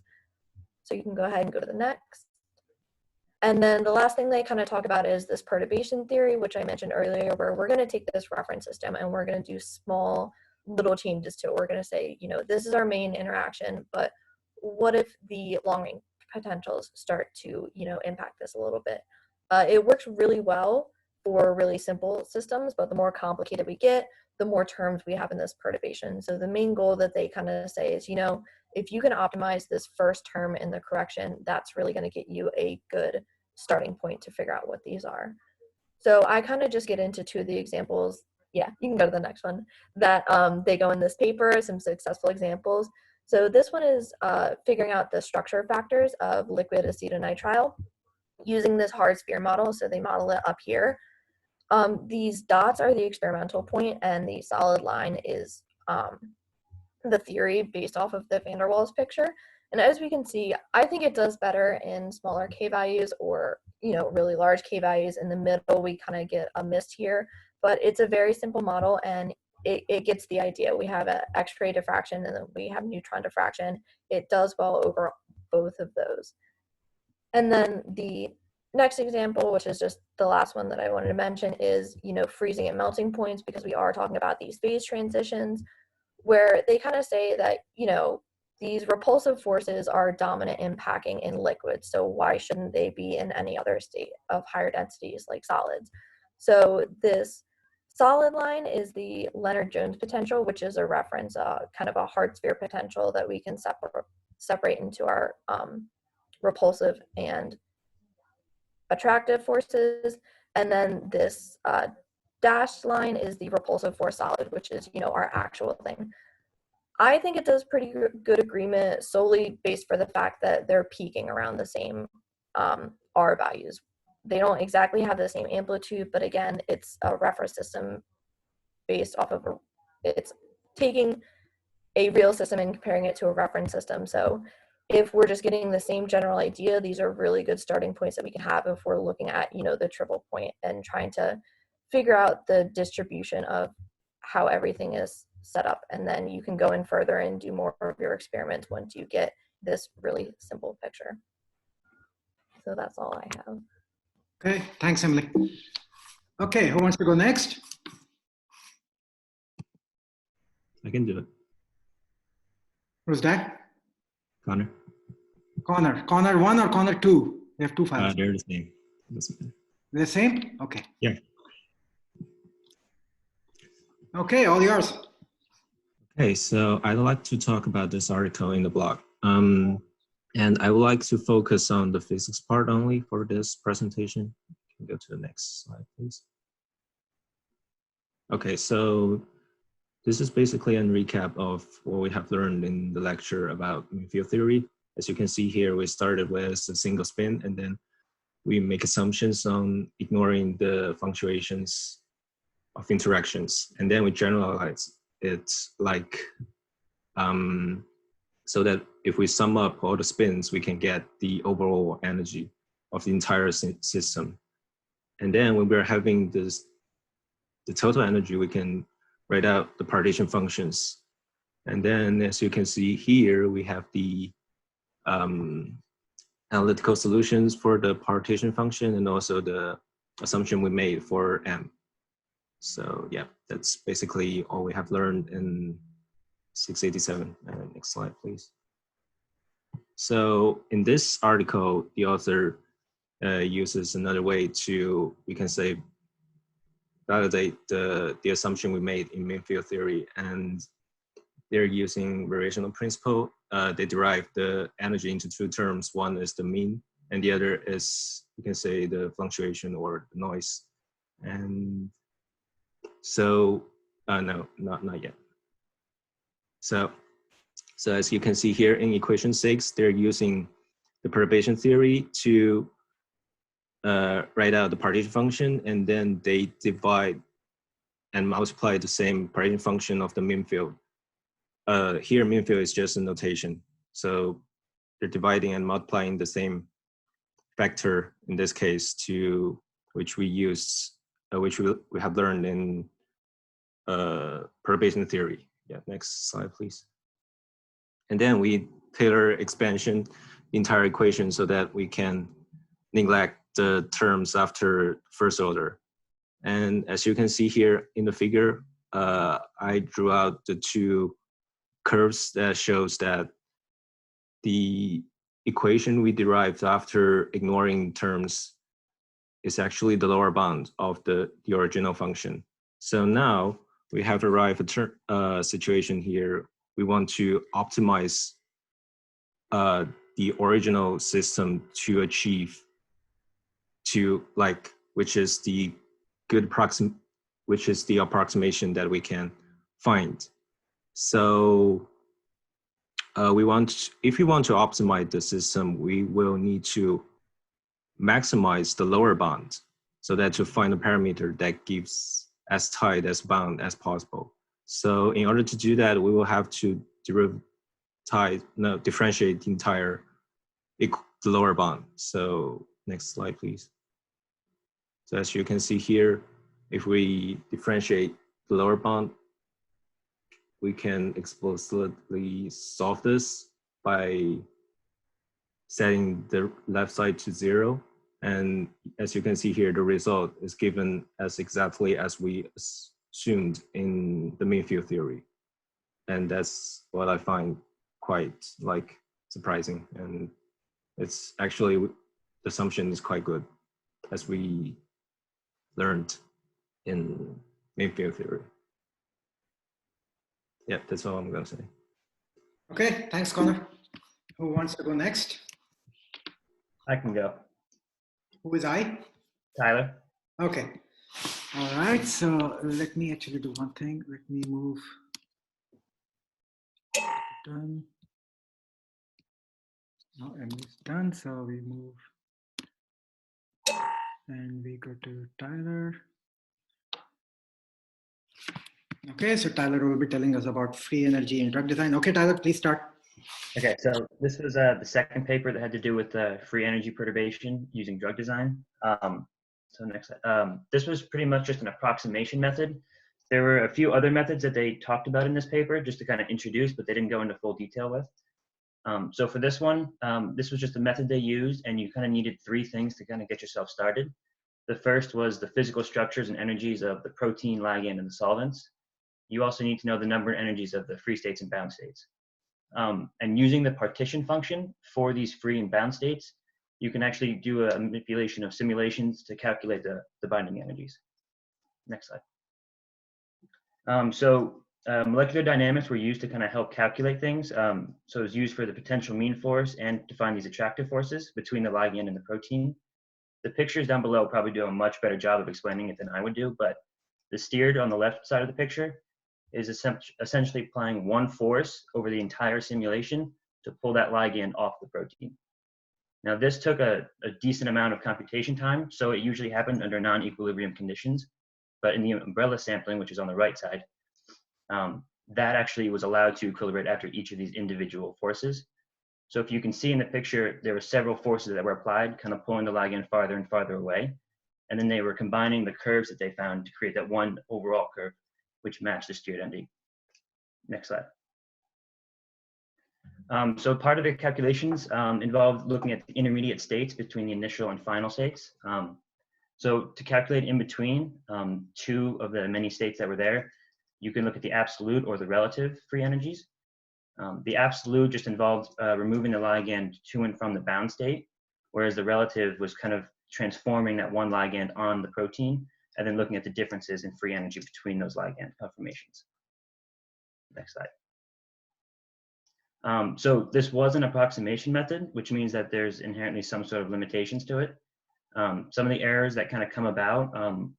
Speaker 4: So you can go ahead and go to the next. And then the last thing they kind of talk about is this perturbation theory, which I mentioned earlier, where we're going to take this reference system and we're going to do small little changes to it. We're going to say, you know, this is our main interaction, but what if the long range potentials start to, you know, impact this a little bit? It works really well for really simple systems, but the more complicated we get, the more terms we have in this perturbation. So the main goal that they kind of say is, you know, if you can optimize this first term in the correction, that's really going to get you a good starting point to figure out what these are. So I kind of just get into two of the examples. Yeah, you can go to the next one that they go in this paper, some successful examples. So this one is figuring out the structure factors of liquid acetonitrile using this hard sphere model. So they model it up here. These dots are the experimental point and the solid line is the theory based off of the van der Waals picture. And as we can see, I think it does better in smaller K values or, you know, really large K values. In the middle, we kind of get a mist here, but it's a very simple model and it gets the idea. We have an X-ray diffraction and then we have neutron diffraction. It does well over both of those. And then the next example, which is just the last one that I wanted to mention, is, you know, freezing at melting points, because we are talking about these phase transitions, where they kind of say that, you know, these repulsive forces are dominant in packing in liquids, so why shouldn't they be in any other state of higher densities like solids? So this solid line is the Leonard-Jones potential, which is a reference, kind of a hard sphere potential that we can separate into our repulsive and attractive forces. And then this dashed line is the repulsive force solid, which is, you know, our actual thing. I think it does pretty good agreement solely based for the fact that they're peaking around the same R values. They don't exactly have the same amplitude, but again, it's a reference system based off of it's taking a real system and comparing it to a reference system. So if we're just getting the same general idea, these are really good starting points that we can have if we're looking at, you know, the triple point and trying to figure out the distribution of how everything is set up. And then you can go in further and do more of your experiments once you get this really simple picture. So that's all I have.
Speaker 1: Okay, thanks, Emily. Okay, who wants to go next?
Speaker 5: I can do it.
Speaker 1: Who's that?
Speaker 5: Connor.
Speaker 1: Connor 1 or Connor 2? We have two files.
Speaker 5: They're the same. Doesn't matter.
Speaker 1: The same? Okay.
Speaker 5: Yeah.
Speaker 1: Okay, all yours.
Speaker 5: Okay, so I'd like to talk about this article in the blog. And I would like to focus on the physics part only for this presentation. You can go to the next slide, please. Okay, so this is basically a recap of what we have learned in the lecture about mean field theory. As you can see here, we started with a single spin, and then we make assumptions on ignoring the fluctuations of interactions. And then we generalize it like, so that if we sum up all the spins, we can get the overall energy of the entire system. And then when we're having the total energy, we can write out the partition functions. And then as you can see here, we have the analytical solutions for the partition function and also the assumption we made for M. So yeah, that's basically all we have learned in 687. Next slide, please. So in this article, the author uses another way to, we can say, validate the assumption we made in mean field theory, and they're using variational principle. They derive the energy into two terms. One is the mean, and the other is, you can say, the fluctuation or the noise. And so, no, not yet. So as you can see here in equation 6, they're using the perturbation theory to write out the partition function, and then they divide and multiply the same partition function of the mean field. Here, mean field is just a notation. So they're dividing and multiplying the same vector in this case to which we use, which we have learned in perturbation theory. Yeah, next slide, please. And then we Taylor expansion the entire equation so that we can neglect the terms after first order. And as you can see here in the figure, I drew out the two curves that shows that the equation we derived after ignoring terms is actually the lower bound of the original function. So now we have arrived at a situation here. We want to optimize the original system to achieve which is the approximation that we can find. So if we want to optimize the system, we will need to maximize the lower bound so that to find a parameter that gives as tight as bound as possible. So in order to do that, we will have to differentiate the entire the lower bound. So next slide, please. So as you can see here, if we differentiate the lower bound, we can explicitly solve this by setting the left side to 0. And as you can see here, the result is given as exactly as we assumed in the mean field theory. And that's what I find quite surprising. And it's actually, the assumption is quite good as we learned in mean field theory. Yeah, that's all I'm gonna say.
Speaker 1: Okay, thanks, Connor. Who wants to go next?
Speaker 6: I can go.
Speaker 1: Who is I?
Speaker 6: Tyler.
Speaker 1: Okay. All right, so let me actually do one thing. Let me move. Done. Now Emily's done, so we move. And we go to Tyler. Okay, so Tyler will be telling us about free energy in drug design. Okay, Tyler, please start.
Speaker 6: Okay, so this was the second paper that had to do with free energy perturbation using drug design. So next, this was pretty much just an approximation method. There were a few other methods that they talked about in this paper just to kind of introduce, but they didn't go into full detail with. So for this one, this was just a method they used, and you kind of needed 3 things to kind of get yourself started. The first was the physical structures and energies of the protein, ligand, and the solvents. You also need to know the number and energies of the free states and bound states. And using the partition function for these free and bound states, you can actually do a manipulation of simulations to calculate the binding energies. Next slide. Molecular dynamics were used to kind of help calculate things. So it was used for the potential mean force and to find these attractive forces between the ligand and the protein. The pictures down below probably do a much better job of explaining it than I would do, but the steered on the left side of the picture is essentially applying one force over the entire simulation to pull that ligand off the protein. Now this took a decent amount of computation time, so it usually happened under non-equilibrium conditions, but in the umbrella sampling, which is on the right side, that actually was allowed to equilibrate after each of these individual forces. So if you can see in the picture, there were several forces that were applied, kind of pulling the ligand farther and farther away, and then they were combining the curves that they found to create that one overall curve, which matched the steered ending. Next slide. So part of the calculations involved looking at the intermediate states between the initial and final states. So to calculate in between 2 of the many states that were there, you can look at the absolute or the relative free energies. The absolute just involved removing the ligand to and from the bound state, whereas the relative was kind of transforming that one ligand on the protein and then looking at the differences in free energy between those ligand conformations. Next slide. So this was an approximation method, which means that there's inherently some sort of limitations to it. Some of the errors that kind of come about,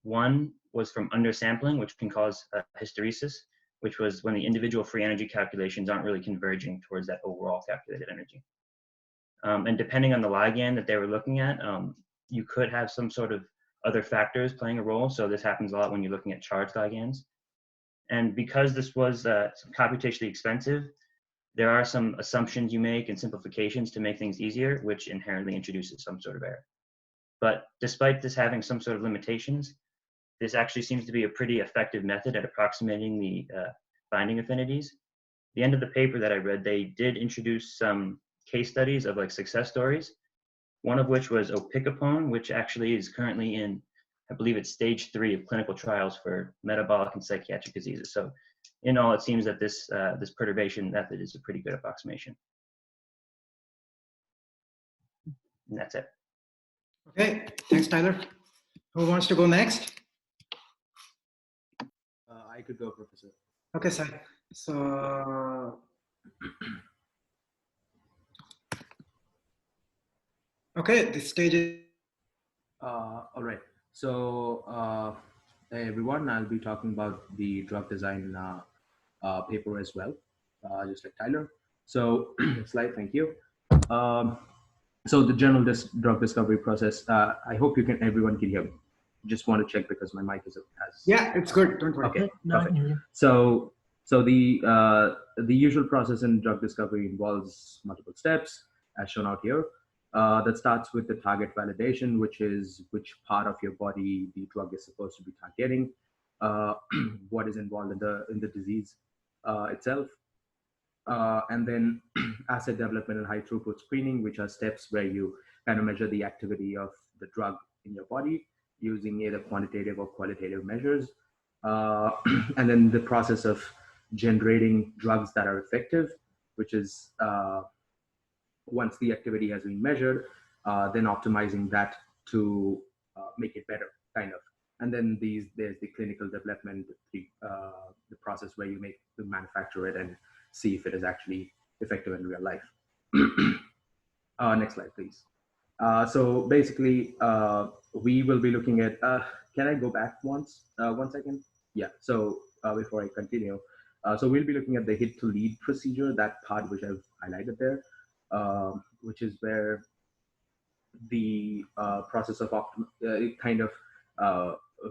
Speaker 6: one was from undersampling, which can cause hysteresis, which was when the individual free energy calculations aren't really converging towards that overall calculated energy. And depending on the ligand that they were looking at, you could have some sort of other factors playing a role. So this happens a lot when you're looking at charged ligands. And because this was computationally expensive, there are some assumptions you make and simplifications to make things easier, which inherently introduces some sort of error. But despite this having some sort of limitations, this actually seems to be a pretty effective method at approximating the binding affinities. The end of the paper that I read, they did introduce some case studies of like success stories. one of which was opicapone, which actually is currently in, I believe it's stage 3 of clinical trials for metabolic and psychiatric diseases. So in all, it seems that this perturbation method is a pretty good approximation. And that's it.
Speaker 1: Okay, thanks, Tyler. Who wants to go next?
Speaker 7: I could go, Professor.
Speaker 1: Okay, Sai. So, okay, the stage is.
Speaker 7: All right. So, hey everyone, I'll be talking about the drug design paper as well, just like Tyler. So, next slide, thank you. So the general drug discovery process, I hope everyone can hear me. Just want to check because my mic is has.
Speaker 1: Yeah, it's good. Don't worry.
Speaker 7: Okay,
Speaker 3: No, I
Speaker 7: perfect.
Speaker 3: can hear you.
Speaker 7: So the usual process in drug discovery involves multiple steps, as shown out here. That starts with the target validation, which is which part of your body the drug is supposed to be targeting, what is involved in the disease itself, and then asset development and high throughput screening, which are steps where you kind of measure the activity of the drug in your body using either quantitative or qualitative measures. And then the process of generating drugs that are effective, which is once the activity has been measured, then optimizing that to make it better, kind of. And then there's the clinical development, the process where you manufacture it and see if it is actually effective in real life. Next slide, please. So basically, we will be looking at, can I go back one second? Yeah, so before I continue, so we'll be looking at the hit to lead procedure, that part which I've highlighted there, which is where the process of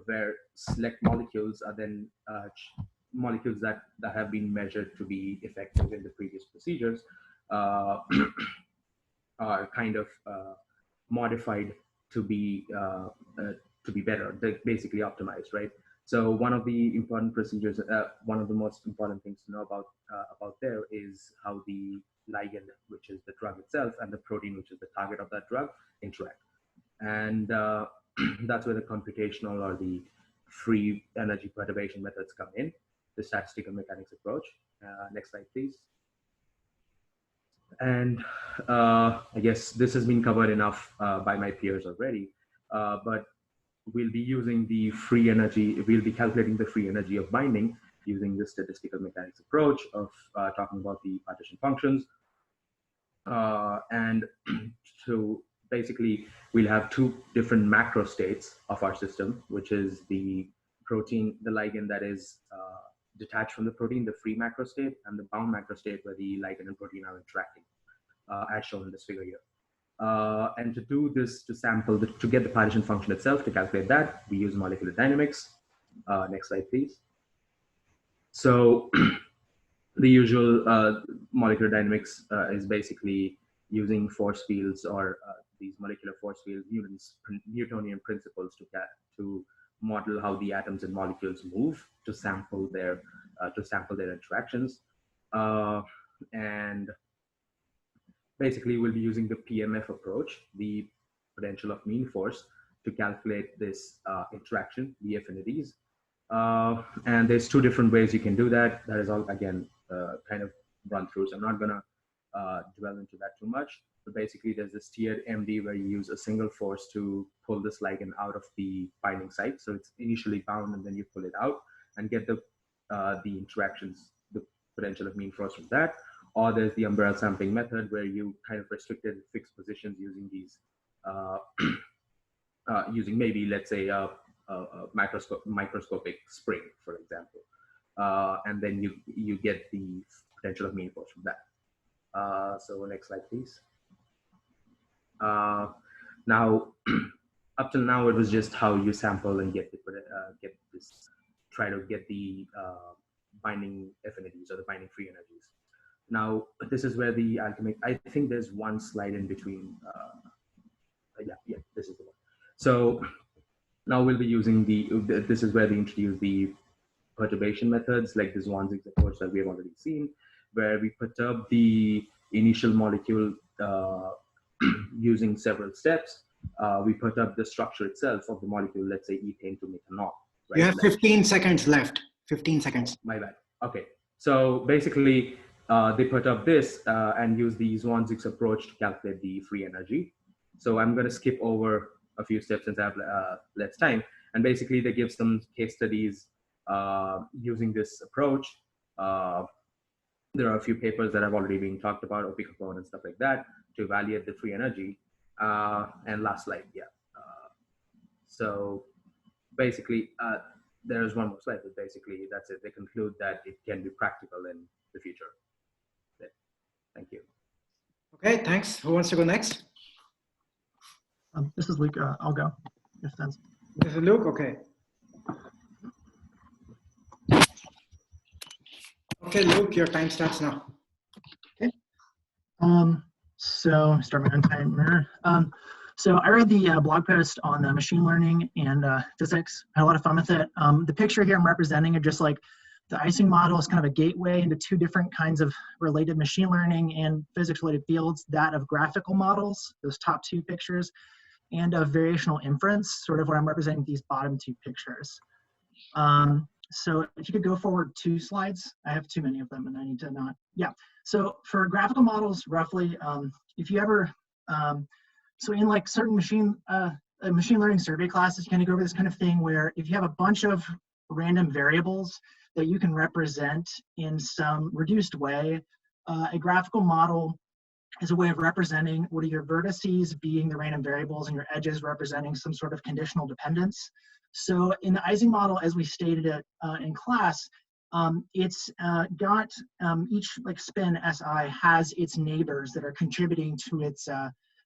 Speaker 7: where select molecules are then molecules that have been measured to be effective in the previous procedures are kind of modified to be better. They're basically optimized, right? So one of the important procedures, one of the most important things to know about there is how the ligand, which is the drug itself, and the protein, which is the target of that drug, interact. And that's where the computational or the free energy perturbation methods come in, the statistical mechanics approach. Next slide, please. And I guess this has been covered enough by my peers already, but we'll be using the free energy, we'll be calculating the free energy of binding using the statistical mechanics approach of talking about the partition functions. And to basically, we'll have two different macro states of our system, which is the protein, the ligand that is detached from the protein, the free macro state, and the bound macro state where the ligand and protein are interacting, as shown in this figure here. And to do this, to sample, to get the partition function itself, to calculate that, we use molecular dynamics. Next slide, please. So the usual molecular dynamics is basically using force fields or these molecular force fields, Newtonian principles to model how the atoms and molecules move to sample their interactions. And basically, we'll be using the PMF approach, the potential of mean force, to calculate this interaction, the affinities. And there's two different ways you can do that. That is all, again, kind of run through. So I'm not going to dwell into that too much. But basically, there's this tiered MD where you use a single force to pull this ligand out of the binding site. So it's initially bound, and then you pull it out and get the interactions, the potential of mean force from that. Or there's the umbrella sampling method where you kind of restricted fixed positions using these, using maybe, let's say, a microscopic spring, for example. And then you get the potential of mean force from that. So next slide, please. Now, up till now, it was just how you sample and get this, try to get the binding affinities or the binding free energies. Now, this is where the alchemic, I think there's one slide in between. Yeah, this is the one. So now we'll be using this is where they introduce the perturbation methods, like this Zwanzig's approach that we have already seen, where we perturb the initial molecule using several steps, we put up the structure itself of the molecule, let's say ethane to methanol. Right?
Speaker 1: You have 15 seconds left. 15 seconds.
Speaker 7: My bad. Okay. So basically, they put up this and use the Swan-Zix approach to calculate the free energy. So I'm going to skip over a few steps since I have less time. And basically, they give some case studies using this approach. There are a few papers that have already been talked about, OP component and stuff like that, to evaluate the free energy. And last slide, yeah. So basically, there's one more slide, but basically that's it. They conclude that it can be practical in the future. Thank you.
Speaker 1: Okay, thanks. Who wants to go next?
Speaker 3: This is Luke. I'll go. If that's...
Speaker 1: This is Luke, okay. Okay, Luke, your time starts now.
Speaker 3: Okay. So start my own timer. So I read the blog post on machine learning and physics. I had a lot of fun with it. The picture here I'm representing are just like the icing model is kind of a gateway into two different kinds of related machine learning and physics related fields, that of graphical models, those top two pictures, and of variational inference, sort of what I'm representing these bottom two pictures. So if you could go forward 2 slides, I have too many of them and I need to not, yeah. So for graphical models, roughly, if you ever, so in like certain machine learning survey classes, you kind of go over this kind of thing where if you have a bunch of random variables that you can represent in some reduced way, a graphical model is a way of representing what are your vertices being the random variables and your edges representing some sort of conditional dependence. So in the Ising model, as we stated it in class, it's got each like spin SI has its neighbors that are contributing to its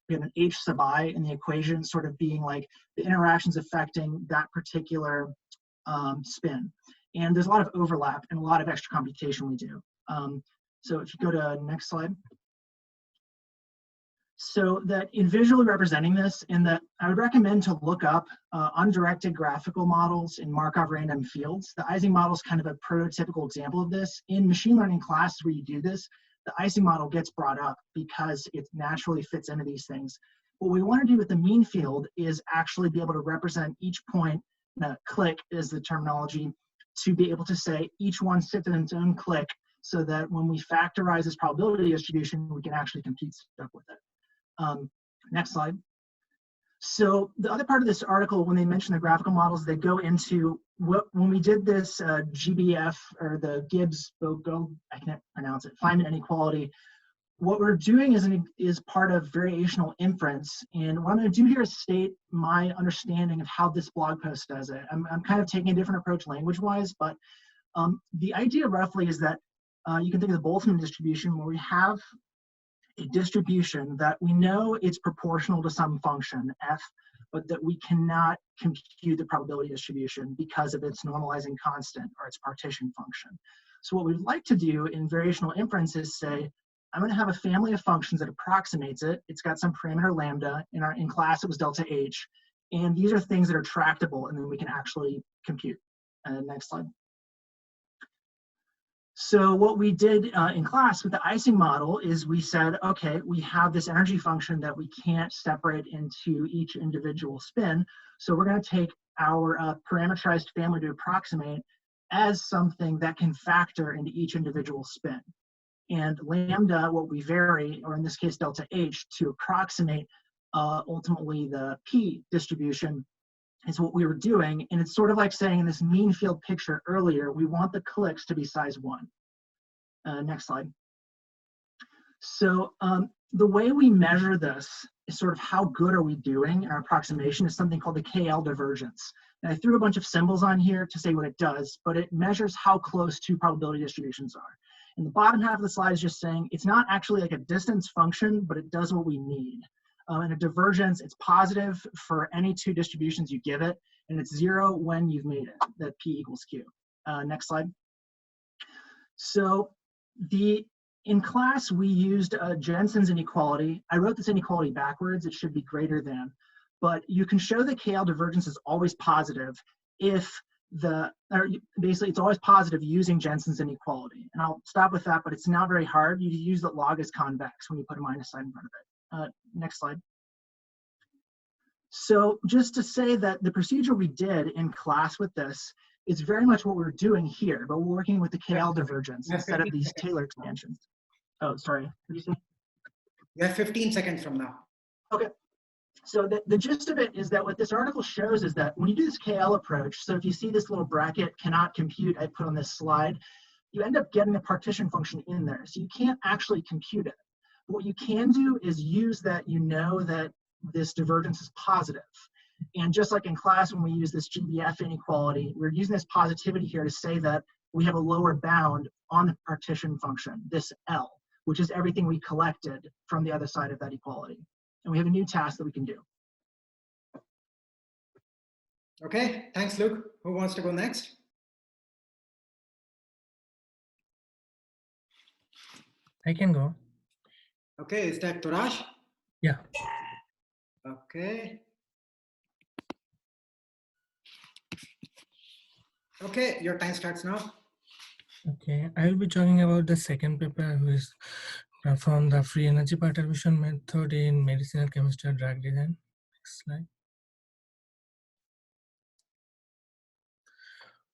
Speaker 3: we have an H sub I in the equation, sort of being like the interactions affecting that particular spin. And there's a lot of overlap and a lot of extra computation we do. So if you go to next slide. So that in visually representing this, in that I would recommend to look up undirected graphical models in Markov random fields. The Ising model is kind of a prototypical example of this. In machine learning classes where you do this, the Ising model gets brought up because it naturally fits into these things. What we want to do with the mean field is actually be able to represent each point, click is the terminology, to be able to say each one sits in its own click so that when we factorize this probability distribution, we can actually compute stuff with it. Next slide. So the other part of this article, when they mention the graphical models, they go into what, when we did this GBF or the Gibbs-Bogo, I can't pronounce it, Feynman inequality, what we're doing is part of variational inference. And what I'm going to do here is state my understanding of how this blog post does it. I'm kind of taking a different approach language-wise, but the idea roughly is that you can think of the Boltzmann distribution where we have a distribution that we know it's proportional to some function, f, but that we cannot compute the probability distribution because of its normalizing constant or its partition function. So what we'd like to do in variational inference is say, I'm going to have a family of functions that approximates it. It's got some parameter lambda. In class, it was delta h. And these are things that are tractable, and then we can actually compute. Next slide. So what we did in class with the Ising model is we said, okay, we have this energy function that we can't separate into each individual spin. So we're going to take our parameterized family to approximate as something that can factor into each individual spin. And lambda, what we vary, or in this case, delta H, to approximate ultimately the P distribution is what we were doing. And it's sort of like saying in this mean field picture earlier, we want the clicks to be size 1. Next slide. So the way we measure this is sort of how good are we doing in our approximation is something called the KL divergence. And I threw a bunch of symbols on here to say what it does, but it measures how close two probability distributions are. And the bottom half of the slide is just saying it's not actually like a distance function, but it does what we need. And a divergence, it's positive for any two distributions you give it, and it's 0 when you've made it, that P equals Q. Next slide. So in class, we used Jensen's inequality. I wrote this inequality backwards. It should be greater than. But you can show that KL divergence is always positive if basically it's always positive using Jensen's inequality. And I'll stop with that, but it's not very hard. You use that log is convex when you put a minus sign in front of it. Next slide. So just to say that the procedure we did in class with this is very much what we're doing here, but we're working with the KL divergence instead of these Taylor expansions. Oh, sorry. What did you say?
Speaker 1: You have 15 seconds from now.
Speaker 3: Okay. So the gist of it is that what this article shows is that when you do this KL approach, so if you see this little bracket cannot compute I put on this slide, you end up getting a partition function in there. So you can't actually compute it. But what you can do is use that you know that this divergence is positive. And just like in class when we use this GBF inequality, we're using this positivity here to say that we have a lower bound on the partition function, this L, which is everything we collected from the other side of that equality. And we have a new task that we can do.
Speaker 1: Okay, thanks, Luke. Who wants to go next?
Speaker 8: I can go.
Speaker 1: Okay, is that Turash?
Speaker 8: Yeah.
Speaker 1: Okay. Okay, your time starts now.
Speaker 8: Okay, I will be talking about the second paper, which is from the free energy perturbation method in medicinal chemistry and drug design. Next slide.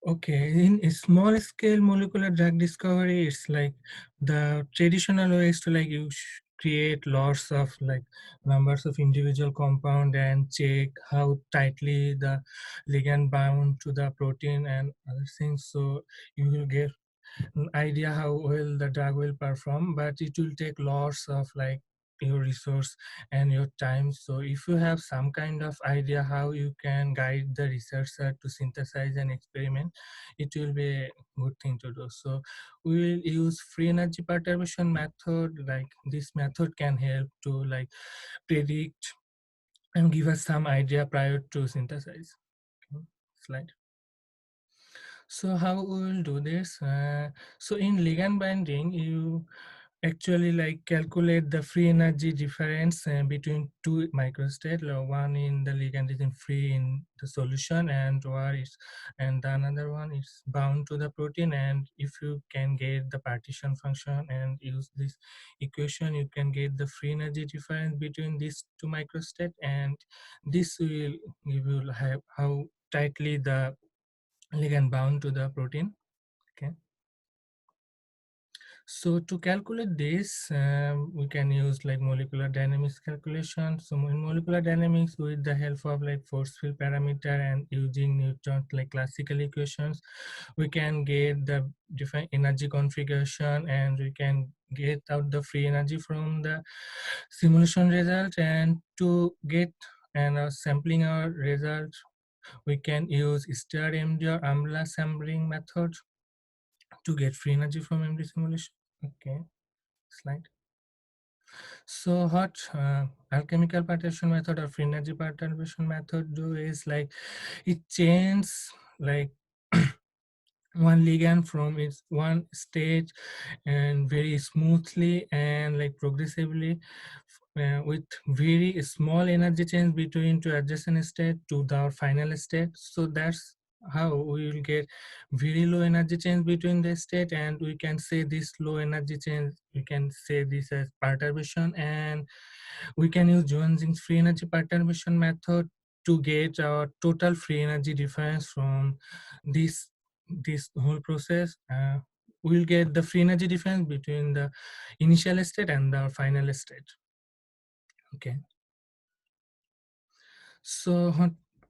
Speaker 8: Okay, in a small scale molecular drug discovery, it's like the traditional way is to like you create lots of like numbers of individual compound and check how tightly the ligand bound to the protein and other things. So you will get an idea how well the drug will perform, but it will take lots of like your resource and your time. So if you have some kind of idea how you can guide the researcher to synthesize and experiment, it will be a good thing to do. So we will use free energy perturbation method. Like this method can help to like predict and give us some idea prior to synthesize. Okay, slide. So how we will do this? So in ligand binding, you actually like calculate the free energy difference between two microstate. One in the ligand is in free in the solution, and the another one is bound to the protein. And if you can get the partition function and use this equation, you can get the free energy difference between these two microstate, and this will give you have how tightly the ligand bound to the protein. Okay, so to calculate this we can use like molecular dynamics calculation. So in molecular dynamics, with the help of like force field parameter and using Newton's like classical equations, we can get the different energy configuration, and we can get out the free energy from the simulation result. And to get and sampling our result, we can use star MD or umbrella sampling method to get free energy from MD simulation. Okay, slide. So what alchemical partition method or free energy perturbation method do is like it changes like one ligand from its one state and very smoothly and like progressively with very small energy change between two adjacent state to the final state. So that's how we will get very low energy change between the state, and we can say this low energy change, we can say this as perturbation, and we can use Johanson's free energy perturbation method to get our total free energy difference from this whole process. We'll get the free energy difference between the initial state and the final state. Okay, so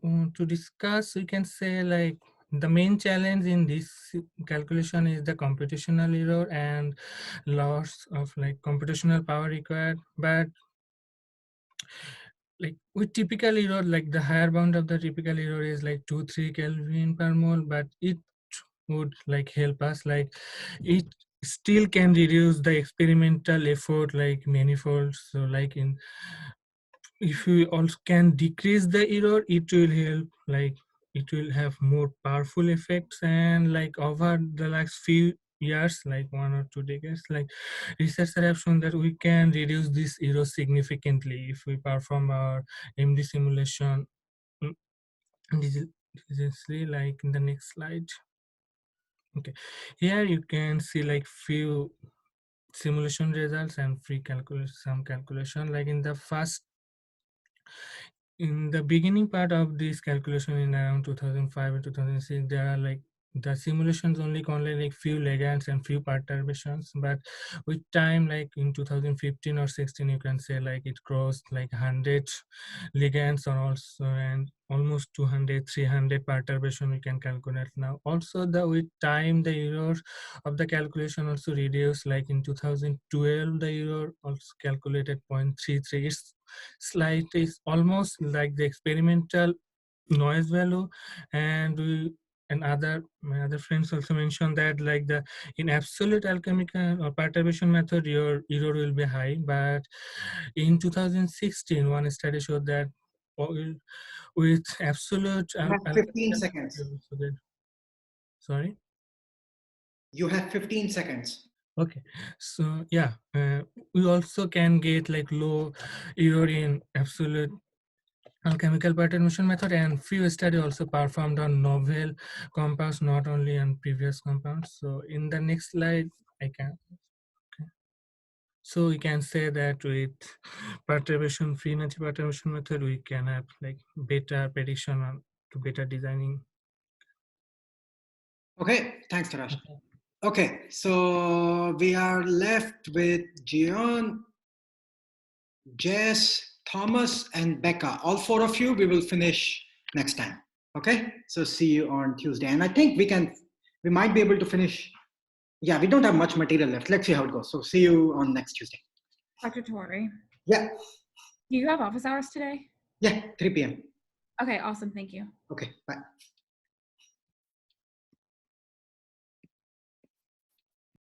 Speaker 8: to discuss, we can say like the main challenge in this calculation is the computational error and loss of like computational power required. But like with typical error, like the higher bound of the typical error is like 2-3 Kelvin per mole, but it would like help us, like it still can reduce the experimental effort like manifold. So like in if we also can decrease the error, it will help, like it will have more powerful effects. And like over the last few years, like 1 or 2 decades, like researchers have shown that we can reduce this error significantly if we perform our MD simulation digitally. Like in the next slide. Okay, here you can see like few simulation results and free calculation, some calculation. Like in the first in the beginning part of this calculation in around 2005 and 2006, there are like the simulations only contain like few ligands and few perturbations, but with time, like in 2015 or 16, you can say like it crossed like 100 ligands or also and almost 200 300 perturbation we can calculate now. Also the with time the error of the calculation also reduced, like in 2012 the error also calculated 0.33. It's slight, is almost like the experimental noise value. And my other friends also mentioned that like the in absolute alchemical or perturbation method your error will be high, but in 2016 one study showed that with absolute
Speaker 1: You have 15
Speaker 8: alchemical
Speaker 1: seconds.
Speaker 8: method also sorry.
Speaker 1: You have 15 seconds.
Speaker 8: Okay, so yeah, we also can get like low error in absolute alchemical perturbation method, and few study also performed on novel compounds, not only on previous compounds. So in the next slide, I can. Okay. So we can say that with perturbation, free energy perturbation method, we can have like better prediction on to better designing.
Speaker 1: Okay, thanks, Tarash. Okay, so we are left with Gian, Jess, Thomas, and Becca. All four of you, we will finish next time. Okay, so see you on Tuesday. And I think we might be able to finish. Yeah, we don't have much material left. Let's see how it goes. So see you on next Tuesday.
Speaker 2: Dr. Tori,
Speaker 1: Yeah,
Speaker 2: do you have office hours today?
Speaker 1: yeah, 3 p.m.
Speaker 2: Okay, awesome. Thank you.
Speaker 1: Okay, bye.